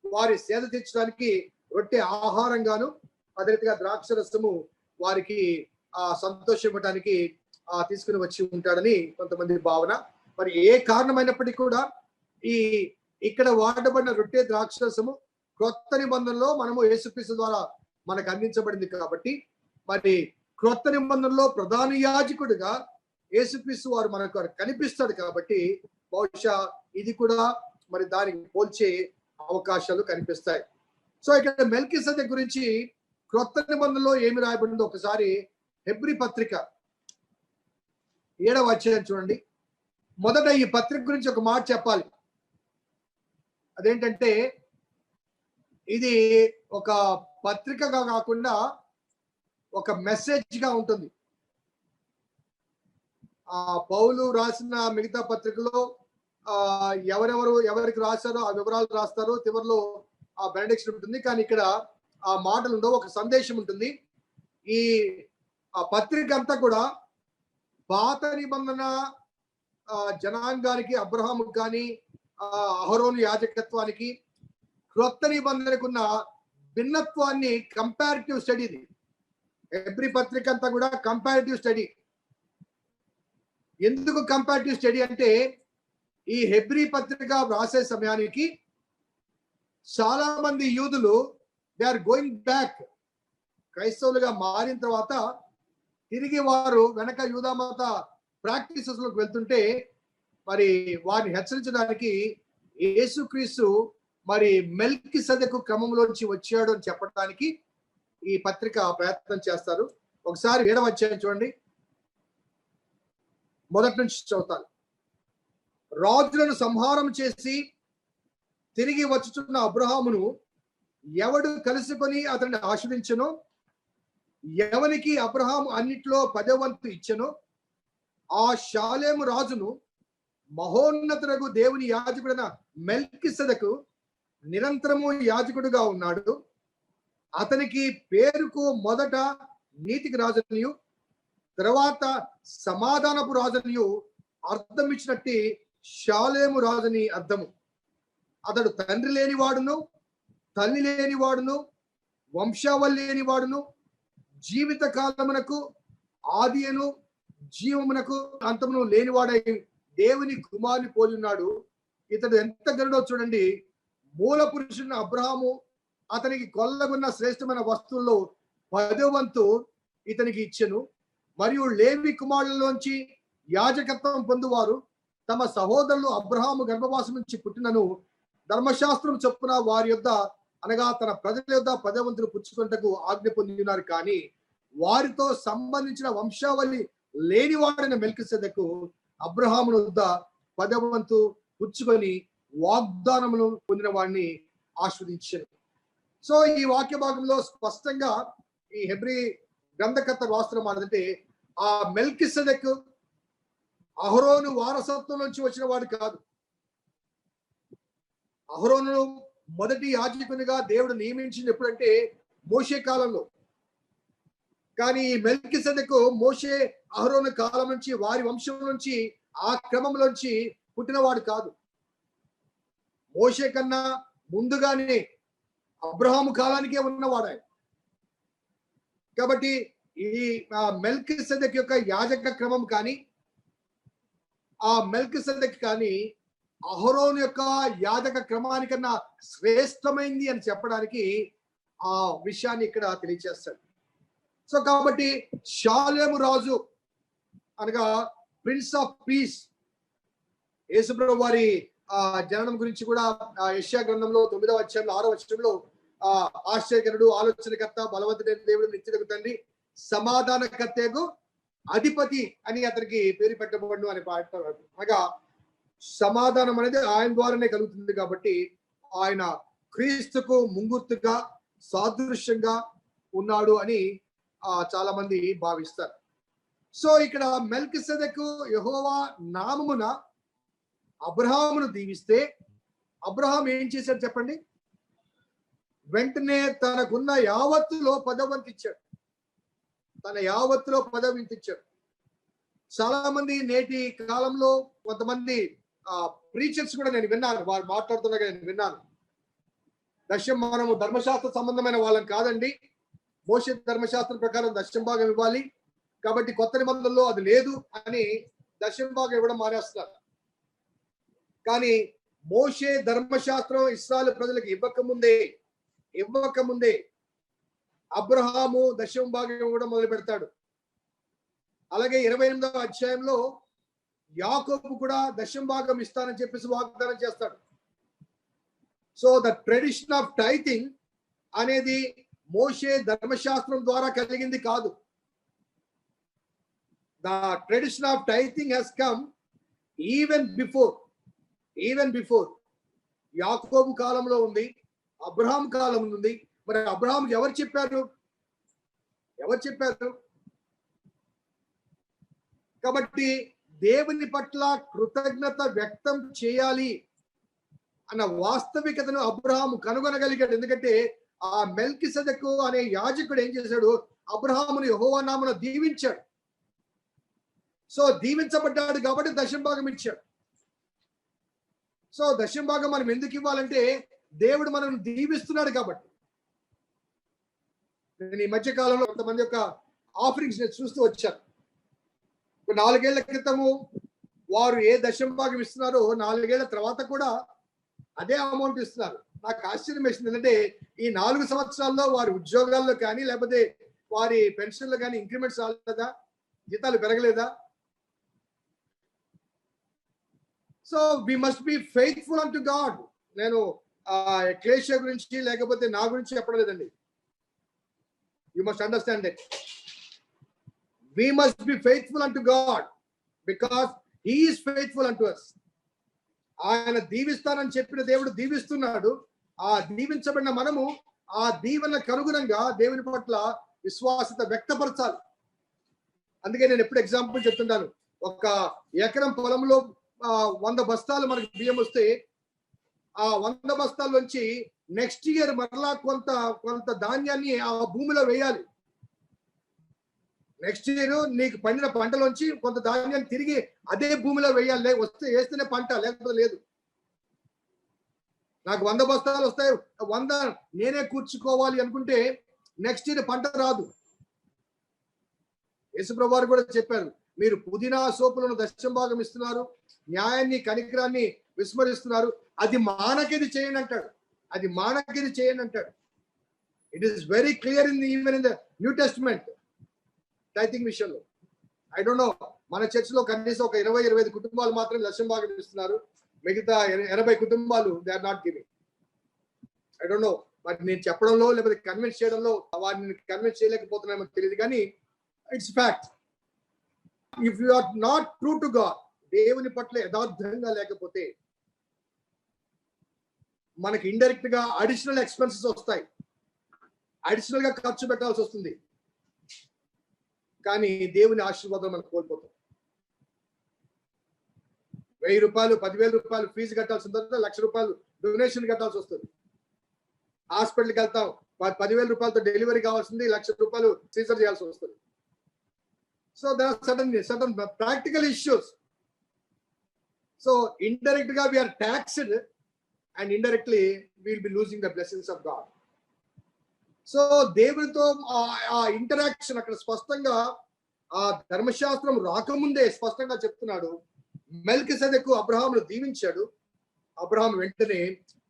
వారి సేద తీర్చడానికి రొట్టె ఆహారంగాను, అదే రీతిగా ద్రాక్ష రసము వారికి సంతోషం ఇవ్వడానికి తీసుకుని వచ్చి ఉంటాడని కొంతమంది భావన. మరి ఏ కారణమైనప్పటికీ కూడా ఈ ఇక్కడ వాడబడిన రొట్టె ద్రాక్ష రసము క్రొత్త నిబంధనలో మనము యేసుక్రీస్తు ద్వారా మనకు అందించబడింది కాబట్టి, మరి క్రొత్త నిబంధనలో ప్రధాన యాజకుడిగా యేసుక్రీస్తు వారు మనకు కనిపిస్తాడు కాబట్టి బహుశా ఇది కూడా మరి దానికి పోల్చే అవకాశాలు కనిపిస్తాయి. సో ఇక్కడ మెల్కీసెదెకు గురించి క్రొత్త నిబంధనలో ఏమి రాయబడిందో ఒకసారి హెబ్రీ పత్రిక 7వ అధ్యాయం చూడండి. మొదట ఈ పత్రిక గురించి ఒక మాట చెప్పాలి. అదేంటంటే ఇది ఒక పత్రికగా కాకుండా ఒక మెసేజ్ గా ఉంటుంది. పౌలు రాసిన మిగతా పత్రికలో ఎవరికి రాశారో ఆ వివరాలు రాస్తారు, చివరిలో ఆ బెనడిక్షన్ ఉంటుంది. కానీ ఇక్కడ ఆ మాటలు ఉండవు, ఒక సందేశం ఉంటుంది. ఈ పత్రిక అంతా కూడా పాత నిబంధన జనాంగానికి, అబ్రహాముకి కానీ అహరోను యాజకత్వానికి, క్రొత్త నిబంధనకు ఉన్న భిన్నత్వాన్ని కంపారిటివ్ స్టడీ. హెబ్రీ పత్రిక అంతా కూడా కంపారిటివ్ స్టడీ. ఎందుకు కంపారిటివ్ స్టడీ అంటే ఈ హెబ్రీ పత్రిక రాసే సమయానికి చాలా మంది యూదులు దే ఆర్ గోయింగ్ బ్యాక్, క్రైస్తవులుగా మారిన తర్వాత తిరిగి వారు వెనక యూదామత ప్రాక్టీసెస్ లోకి వెళ్తుంటే మరి వారిని హెచ్చరించడానికి యేసుక్రీస్తు మరి మెల్కీసెదెకు క్రమంలోంచి వచ్చాడు అని చెప్పడానికి ఈ పత్రిక ప్రయత్నం చేస్తారు. ఒకసారి 7వ అధ్యాయం చూడండి, మొదటి నుంచి చదువుతాను. రాజులను సంహారం చేసి తిరిగి వచ్చుచున్న అబ్రహామును ఎవడు కలుసుకొని అతన్ని ఆశ్రయించెనో, ఎవనికి అబ్రహాము అన్నిట్లో 10వ వంతు ఇచ్చెనో ఆ షాలేము రాజును మహోన్నతుడగు దేవుని యాజకుడైన మెల్కీసెదెకు నిరంతరము యాజకుడుగా ఉన్నాడు. అతనికి పేరుకు మొదట నీతికి రాజనియు తర్వాత సమాధానపు రాజనియు అర్థం ఇచ్చినట్టు షాలేము రాజని అర్థము. అతడు తండ్రి లేనివాడును, తల్లి లేనివాడును, వంశావళి లేనివాడును, జీవిత కాలమునకు ఆదియను జీవమునకు అంతమును లేనివాడై దేవుని కుమారుని పోలి ఉన్నాడు. ఇతడు ఎంత గనుడో చూడండి. మూల పురుషుని అబ్రహాము అతనికి కొల్లగున్న శ్రేష్టమైన వస్తువుల్లో 10వ వంతు ఇతనికి ఇచ్చెను. మరియు లేవి కుమారులలోంచి యాజకత్వం పొందువారు తమ సహోదరులు అబ్రహాము గర్భవాసం నుంచి పుట్టినను ధర్మశాస్త్రం చొప్పున వారి యొద్ద అనగా తన ప్రజల యొద్ద 10వ వంతులు పుచ్చుకొనుటకు ఆజ్ఞ పొంది ఉన్నారు. కానీ వారితో సంబంధించిన వంశావళి లేనివాడైన మెల్కీసెదెకు అబ్రహాము వద్ద 10వ వంతు పుచ్చుకొని వాగ్దానమును పొందిన వాడిని ఆస్వాదించారు. సో ఈ వాక్య భాగంలో స్పష్టంగా ఈ హెబ్రీ గ్రంథకర్త రాస్తున్న మాట అంటే ఆ మెల్కీసెదెకు అహరోను వారసత్వం నుంచి వచ్చిన వాడు కాదు. అహరోను మొదటి యాజకునిగా దేవుడు నియమించింది ఎప్పుడంటే మోషే కాలంలో. కానీ ఈ మెల్కీసెదెకు మోషే అహరోను కాలం నుంచి వారి వంశం నుంచి ఆ క్రమంలోంచి పుట్టినవాడు కాదు. మోషే కన్నా ముందుగానే అబ్రహాము కాలానికే ఉన్నవాడు ఆయన. కాబట్టి ఈ మెల్కీసెదెకు యొక్క యాజక క్రమం కానీ ఆ మెల్కీసెదెకు కానీ అహరోను యొక్క యాజక క్రమానికన్నా శ్రేష్టమైంది అని చెప్పడానికి ఆ విషయాన్ని ఇక్కడ తెలియజేస్తాడు. సో కాబట్టి షాలేము రాజు అనగా ప్రిన్స్ ఆఫ్ పీస్, యేసుప్రభు వారి జననం గురించి కూడా యెషయా గ్రంథంలో 9వ అధ్యాయంలో 6వ వచనంలో ఆశ్చర్యకరుడు, ఆలోచనకర్త, బలవంతుడైన దేవుడు, నిత్యుడగు తండ్రి, సమాధానకర్తకు అధిపతి అని అతనికి పేరు పెట్టబడును అని పాడతారు. అనగా సమాధానం అనేది ఆయన ద్వారానే కలుగుతుంది కాబట్టి ఆయన క్రీస్తుకు ముంగుర్తుగా సాదృశ్యంగా ఉన్నాడు అని చాలా మంది భావిస్తారు. సో ఇక్కడ మెల్కీసెదెకు యెహోవా నామమున అబ్రహామును దీవిస్తే అబ్రహాం ఏం చేశాడు చెప్పండి? వెంటనే తనకున్న యావత్తులో 10వ వంతు ఇచ్చాడు. తన యావత్తులో 10వ వంతు ఇచ్చాడు. చాలా మంది నేటి కాలంలో కొంతమంది ప్రీచర్స్ కూడా నేను విన్నాను, వారు మాట్లాడుతున్నాగా నేను విన్నాను. మనము ధర్మశాస్త్ర సంబంధమైన వాళ్ళం కాదండి, మోషే ధర్మశాస్త్రం ప్రకారం దశమ భాగం ఇవ్వాలి, కాబట్టి కొత్త నిబంధనలో అది లేదు అని దశమ భాగం ఇవ్వడం మానేస్తున్నారు. కానీ మోషే ధర్మశాస్త్రం ఇశ్రాయేలు ప్రజలకు ఇవ్వకముందే అబ్రహాము దశమ భాగం ఇవ్వడం మొదలు పెడతాడు. అలాగే 28వ అధ్యాయంలో యాకోబు కూడా దశమ భాగం ఇస్తానని చెప్పేసి వాగ్దానం చేస్తాడు. So the tradition of tithing అనేది మోషే ధర్మశాస్త్రం ద్వారా కలిగింది కాదు. The tradition of tithing has come even before యాకోబు కాలంలో ఉంది, అబ్రహాం కాలం ఉంది. మరి అబ్రహాంకి ఎవరు చెప్పారు? కాబట్టి దేవుని పట్ల కృతజ్ఞత వ్యక్తం చేయాలి అన్న వాస్తవికతను అబ్రహాం కనుగొనగలిగాడు. ఎందుకంటే ఆ మెల్కిసెదెకు అనే యాజకుడు ఏం చేశాడు? అబ్రహామును యెహోవా నామమున దీవించాడు. సో దీవించబడ్డాడు కాబట్టి దశమ భాగం ఇచ్చాడు. సో దశమ భాగం మనం ఎందుకు ఇవ్వాలంటే దేవుడు మనం దీవిస్తున్నాడు కాబట్టి. నేను ఈ మధ్య కాలంలో కొంతమంది యొక్క ఆఫరింగ్స్ చూస్తూ వచ్చాను. 4 ఏళ్ల క్రితము వారు ఏ దశమ భాగం ఇస్తున్నారో 4 ఏళ్ల తర్వాత కూడా అదే అమౌంట్ ఇస్తున్నారు. నాకు ఆశ్చర్యం వేసింది. ఎందుకంటే ఈ 4 సంవత్సరాల్లో వారి ఉద్యోగాల్లో కానీ లేకపోతే వారి పెన్షన్లో కానీ ఇంక్రిమెంట్స్ రాలేదా? జీతాలు పెరగలేదా? So we must be faithful unto God. నేను క్లేషియా గురించి లేకపోతే నా గురించి చెప్పడం లేదండి. You must understand it. We must be faithful unto God because he is faithful unto us. ఆయన దీవిస్తానని చెప్పిన దేవుడు దీవిస్తున్నాడు. ఆ దీవించబడిన మనము ఆ దీవెనకు అనుగుణంగా దేవుని పట్ల విశ్వాసత వ్యక్తపరచాలి. అందుకే నేను ఎప్పుడు ఎగ్జాంపుల్ చెప్తుంటాను. ఒక ఎకరం పొలంలో 100 బస్తాలు మనకి బియ్యం వస్తే ఆ 100 బస్తాల్లోంచి నెక్స్ట్ ఇయర్ మరలా కొంత ధాన్యాన్ని ఆ భూమిలో వేయాలి. నెక్స్ట్ ఇయర్ నీకు పండిన పంటలోంచి కొంత ధాన్యాన్ని తిరిగి అదే భూమిలో వేయాలి. వేస్తేనే పంట, లేకపోతే లేదు. నాకు 100 బస్తాలు వస్తాయి, 100 నేనే కూర్చుకోవాలి అనుకుంటే నెక్స్ట్ ఇయర్ పంట రాదు. యేసుప్రభు వారు కూడా చెప్పారు, మీరు పుదీనా సోపులను దశమ భాగం ఇస్తున్నారు, న్యాయాన్ని కనికరాన్ని విస్మరిస్తున్నారు, అది మానకేది చేయండి అంటాడు. It is very clear even in the new testament tithing విషయంలో. ఐ డోంట్ నో, మన చర్చిలో కనీసం ఒక 20-25 కుటుంబాలు మాత్రమే దశమ భాగం ఇస్తున్నారు. మిగతా 80 కుటుంబాలు they are not giving. I don't know, మరి నేను చెప్పడంలో లేకపోతే కన్విన్స్ చేయడంలో వారిని కన్విన్స్ చేయలేకపోతున్నామో తెలియదు, కానీ it's fact. If you are not true to God, దేవుని పట్ల యథార్థంగా లేకపోతే మనకి ఇండైరెక్ట్ గా అడిషనల్ ఎక్స్పెన్సెస్ వస్తాయి, అడిషనల్ గా ఖర్చు పెట్టాల్సి వస్తుంది. కానీ దేవుని ఆశీర్వాదం మనం కోల్పోతాం. 1000 రూపాయలు 10,000 రూపాయలు ఫీజు కట్టాల్సి ఉంటుంది, 1,00,000 రూపాయలు డొనేషన్ కట్టాల్సి వస్తుంది. హాస్పిటల్కి వెళ్తాం, 10,000 రూపాయలతో డెలివరీ కావాల్సింది, 1,00,000 రూపాయలు సీజర్ చేయాల్సి వస్తుంది. So there are certain practical issues. So indirectly we are taxed and indirectly we will be losing the blessings of God. So దేవునితో ఆ ఇంటరాక్షన్ అక్కడ స్పష్టంగా ఆ ధర్మశాస్త్రం రాకముందే స్పష్టంగా చెప్తున్నాడు. మెల్కిసెదెకు అబ్రహామును దీవించాడు. అబ్రహాం వెంటనే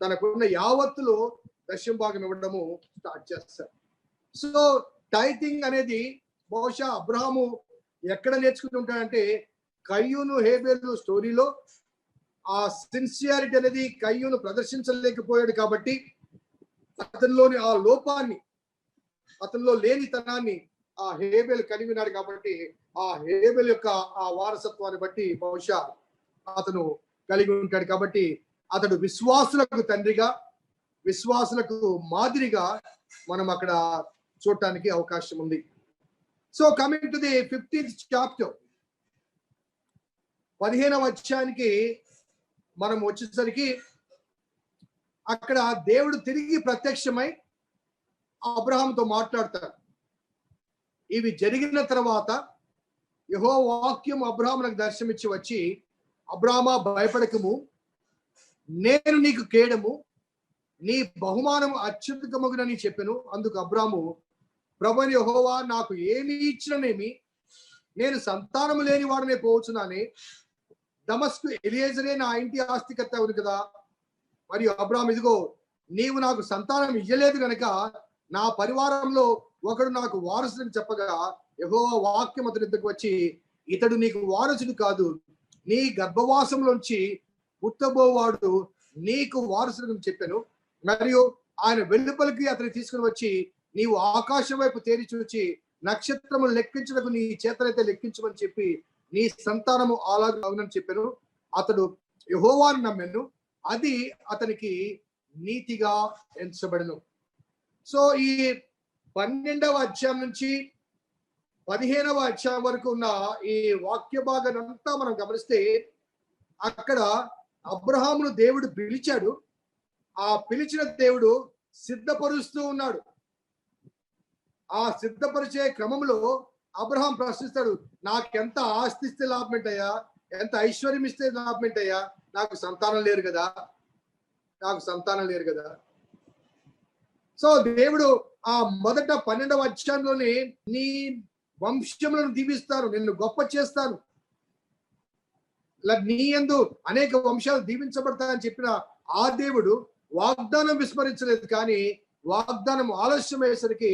తనకున్న యావత్తులో దశమ భాగం ఇవ్వడము స్టార్ట్ చేస్తాడు. సో టైథింగ్ అనేది బహుశా అబ్రహాము ఎక్కడ నేర్చుకుని ఉంటాడంటే కయ్యూను హేబేలు స్టోరీలో ఆ సిన్సియారిటీ అనేది కయ్యూను ప్రదర్శించలేకపోయాడు కాబట్టి అతనిలోని ఆ లోపాన్ని, అతనిలో లేనితనాన్ని ఆ హేబేలు కలిగి ఉన్నాడు కాబట్టి ఆ హేబేలు యొక్క ఆ వారసత్వాన్ని బట్టి బహుశా అతను కలిగి ఉంటాడు. కాబట్టి అతడు విశ్వాసులకు తండ్రిగా, విశ్వాసులకు మాదిరిగా మనం అక్కడ చూడటానికి అవకాశం ఉంది. So coming to the 15th chapter, 15వ అధ్యాయానికి మనం వచ్చేసరికి అక్కడ దేవుడు తిరిగి ప్రత్యక్షమై అబ్రహాముతో మాట్లాడతాడు. ఇవి జరిగిన తర్వాత యెహోవా వాక్యం అబ్రహామునకు దర్శనమిచ్చి వచ్చి, అబ్రహామా భయపడకము, నేను నీకు కేడము, నీ బహుమానం అత్యధికమగునని చెప్పెను. అందుకు అబ్రాము, ప్రభువైన యెహోవా, నాకు ఏమి ఇచ్చిననేమి, నేను సంతానము లేని వాడనే పోవచ్చున్నానే. దమస్కు ఎలియేజరే నా ఇంటి ఆస్తికర్త అవును కదా. మరియు అబ్రాము, ఇదిగో నీవు నాకు సంతానం ఇయ్యలేదు గనక నా పరివారంలో ఒకడు నాకు వారసుని చెప్పగా, యెహోవా వాక్యం అతని దగ్గరకు వచ్చి, ఇతడు నీకు వారసుడు కాదు, నీ గర్భవాసంలోంచి పుట్టబోవాడు నీకు వారసుడు చెప్పాను. మరియు ఆయన వెలుపలికి అతని తీసుకుని వచ్చి, నీవు ఆకాశం వైపు తేరి చూచి నక్షత్రములు లెక్కించుటకు నీ చేతనైతే లెక్కించమని చెప్పి నీ సంతానము అలాగని చెప్పాను. అతడు యెహోవాను నమ్మెను, అది అతనికి నీతిగా ఎంచబడను. సో ఈ 12వ అధ్యాయం నుంచి 15వ అధ్యాయం వరకు ఉన్న ఈ వాక్య భాగాన్ని అంతా మనం గమనిస్తే, అక్కడ అబ్రహామును దేవుడు పిలిచాడు. ఆ పిలిచిన దేవుడు సిద్ధపరుస్తూ ఉన్నాడు. ఆ సిద్ధపరిచే క్రమంలో అబ్రహాం ప్రశ్నిస్తాడు, నాకెంత ఆస్తి ఇస్తే లాభం ఏంటయ్యా, ఎంత ఐశ్వర్యం ఇస్తే లాభం ఏంటయ్యా, నాకు సంతానం లేరు కదా, నాకు సంతానం లేరు కదా. సో దేవుడు ఆ మొదట 12వ అధ్యాయంలోనే నీ వంశములను దీవిస్తాను, నిన్ను గొప్ప చేస్తాను, నీ యందు అనేక వంశాలు దీవించబడతాయని చెప్పిన ఆ దేవుడు వాగ్దానం విస్మరించలేదు. కానీ వాగ్దానం ఆలస్యం అయ్యేసరికి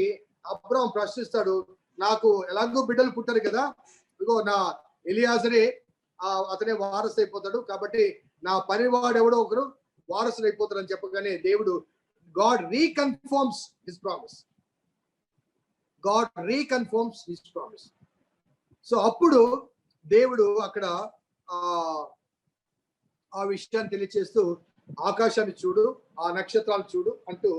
అబ్రహాం ప్రశ్నిస్తాడు, నాకు ఎలాగో బిడ్డలు పుట్టారు కదా, ఇదిగో నా ఎలియాజరే అతనే వారసు అయిపోతాడు, కాబట్టి నా పనివాడు ఎవడో ఒకరు వారసులు అయిపోతారు అని చెప్పగానే దేవుడు God reconfirms his promise. God reconfirms his promise. So అప్పుడు దేవుడు అక్కడ ఆ విషయాన్ని తెలియచేస్తూ, ఆకాశాన్ని చూడు, ఆ నక్షత్రాలు చూడు అంటూ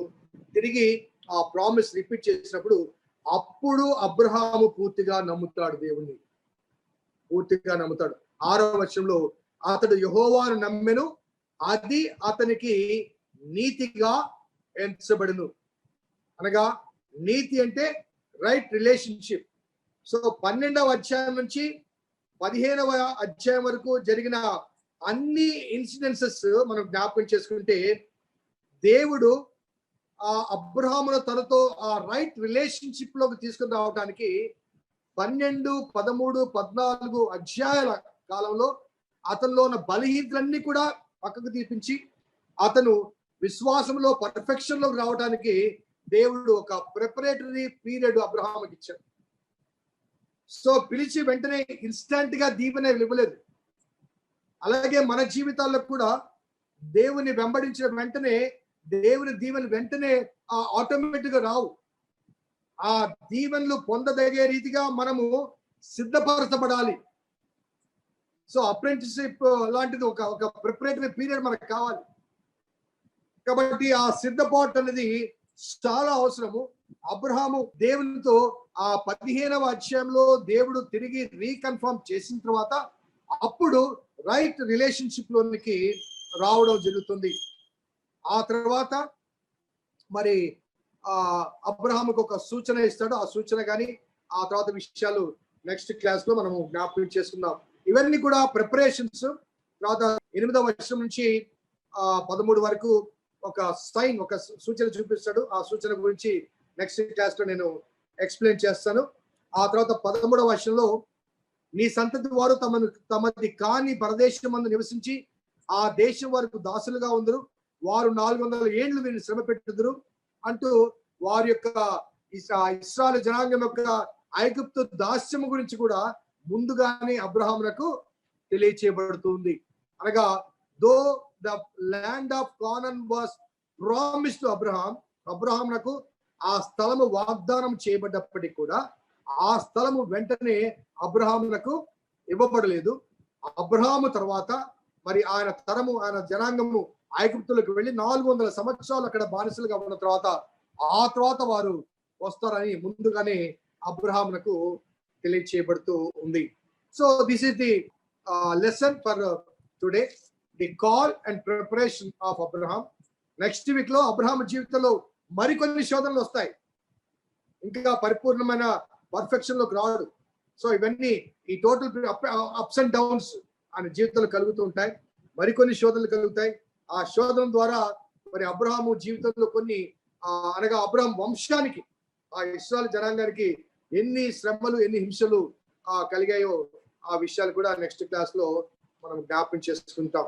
తిరిగి ఆ ప్రామిస్ రిపీట్ చేసినప్పుడు, అప్పుడు అబ్రహాము పూర్తిగా నమ్ముతాడు, దేవుణ్ణి పూర్తిగా నమ్ముతాడు. 6వ వచనంలో, అతడు యెహోవాను నమ్మెను, అది అతనికి నీతిగా ఎంచబడును. అనగా నీతి అంటే రైట్ రిలేషన్షిప్. సో 12వ అధ్యాయం నుంచి 15వ అధ్యాయం వరకు జరిగిన అన్ని ఇన్సిడెన్సెస్ మనం జ్ఞాపకం చేసుకుంటే, దేవుడు ఆ అబ్రహామును తనతో ఆ రైట్ రిలేషన్షిప్ లోకి తీసుకుని రావడానికి 12, 13, 14 అధ్యాయాల కాలంలో అతనిలో ఉన్న బలహీనతలన్నీ కూడా పక్కకు తీపించి అతను విశ్వాసంలో పర్ఫెక్షన్ లోకి రావడానికి దేవుడు ఒక ప్రిపరేటరీ పీరియడ్ అబ్రహాముకి ఇచ్చాడు. సో పిలిచి వెంటనే ఇన్స్టంట్ గా దీవెన ఇవ్వలేదు. అలాగే మన జీవితాల్లో కూడా దేవుని వెంబడించిన వెంటనే దేవుని దీవెన వెంటనే ఆటోమేటిక్ గా రావు. ఆ దీవెనలు పొందదగే రీతిగా మనము సిద్ధపరచబడాలి. సో అప్రెంటిస్షిప్ లాంటిది ఒక ప్రిపరేటరీ పీరియడ్ మనకు కావాలి. కాబట్టి ఆ సిద్ధపాటు అనేది చాలా అవసరము. అబ్రహాము దేవునితో ఆ 15వ అధ్యాయంలో దేవుడు తిరిగి రీకన్ఫర్మ్ చేసిన తర్వాత అప్పుడు రైట్ రిలేషన్షిప్ లోనికి రావడం జరుగుతుంది. ఆ తర్వాత మరి అబ్రహాముకు ఒక సూచన ఇస్తాడు. ఆ సూచన కానీ ఆ తర్వాత విషయాలు నెక్స్ట్ క్లాస్ లో మనము జ్ఞాపకం చేసుకుందాం. ఇవన్నీ కూడా ప్రిపరేషన్స్. తర్వాత 8వ వచనం నుంచి 13 వరకు ఒక సైన్, ఒక సూచన చూపిస్తాడు. ఆ సూచన గురించి నెక్స్ట్ క్లాస్ లో నేను ఎక్స్ప్లెయిన్ చేస్తాను. ఆ తర్వాత 13వ వచనంలో, నీ సంతతి వారు తమది కాని పరదేశమందు నివసించి ఆ దేశం వరకు దాసులుగా ఉందరు, వారు 400 ఏండ్లు వీరిని శ్రమ పెట్టుదురు అంటూ వారి యొక్క ఇశ్రాయేలు జనాంగం యొక్క ఐగుప్తు దాస్యము గురించి కూడా ముందుగానే అబ్రహామునకు తెలియచేయబడుతుంది. అనగా though the land of Canaan was promised to Abraham, అబ్రహామునకు ఆ స్థలము వాగ్దానం చేయబడ్డప్పటికీ కూడా ఆ స్థలము వెంటనే అబ్రహామునకు ఇవ్వబడలేదు. అబ్రహాము తర్వాత మరి ఆయన తరము, ఆయన జనాంగము ఐగుప్తులకు వెళ్ళి 400 సంవత్సరాలు అక్కడ బానిసలుగా ఉన్న తర్వాత ఆ తర్వాత వారు వస్తారని ముందుగానే అబ్రహామునకు తెలియచేయబడుతూ ఉంది. So this is the lesson for today, the call and preparation of Abraham. Next week లో అబ్రహాం జీవితంలో మరికొన్ని శోధనలు వస్తాయి. ఇంకా పరిపూర్ణమైన పర్ఫెక్షన్ లోకి రాడు. సో ఇవన్నీ ఈ టోటల్ అప్స్ అండ్ డౌన్స్ ఆయన జీవితంలో కలుగుతూ ఉంటాయి. మరికొన్ని శోధనలు కలుగుతాయి. ఆ శోధన ద్వారా మరి అబ్రహాము జీవితంలో కొన్ని అనగా అబ్రహాం వంశానికి ఆ ఇశ్రాయేలు జనాంగానికి ఎన్ని శ్రమలు ఎన్ని హింసలు కలిగాయో ఆ విషయాలు కూడా నెక్స్ట్ క్లాస్ లో మనం జ్ఞాపకం చేసుకుంటాం.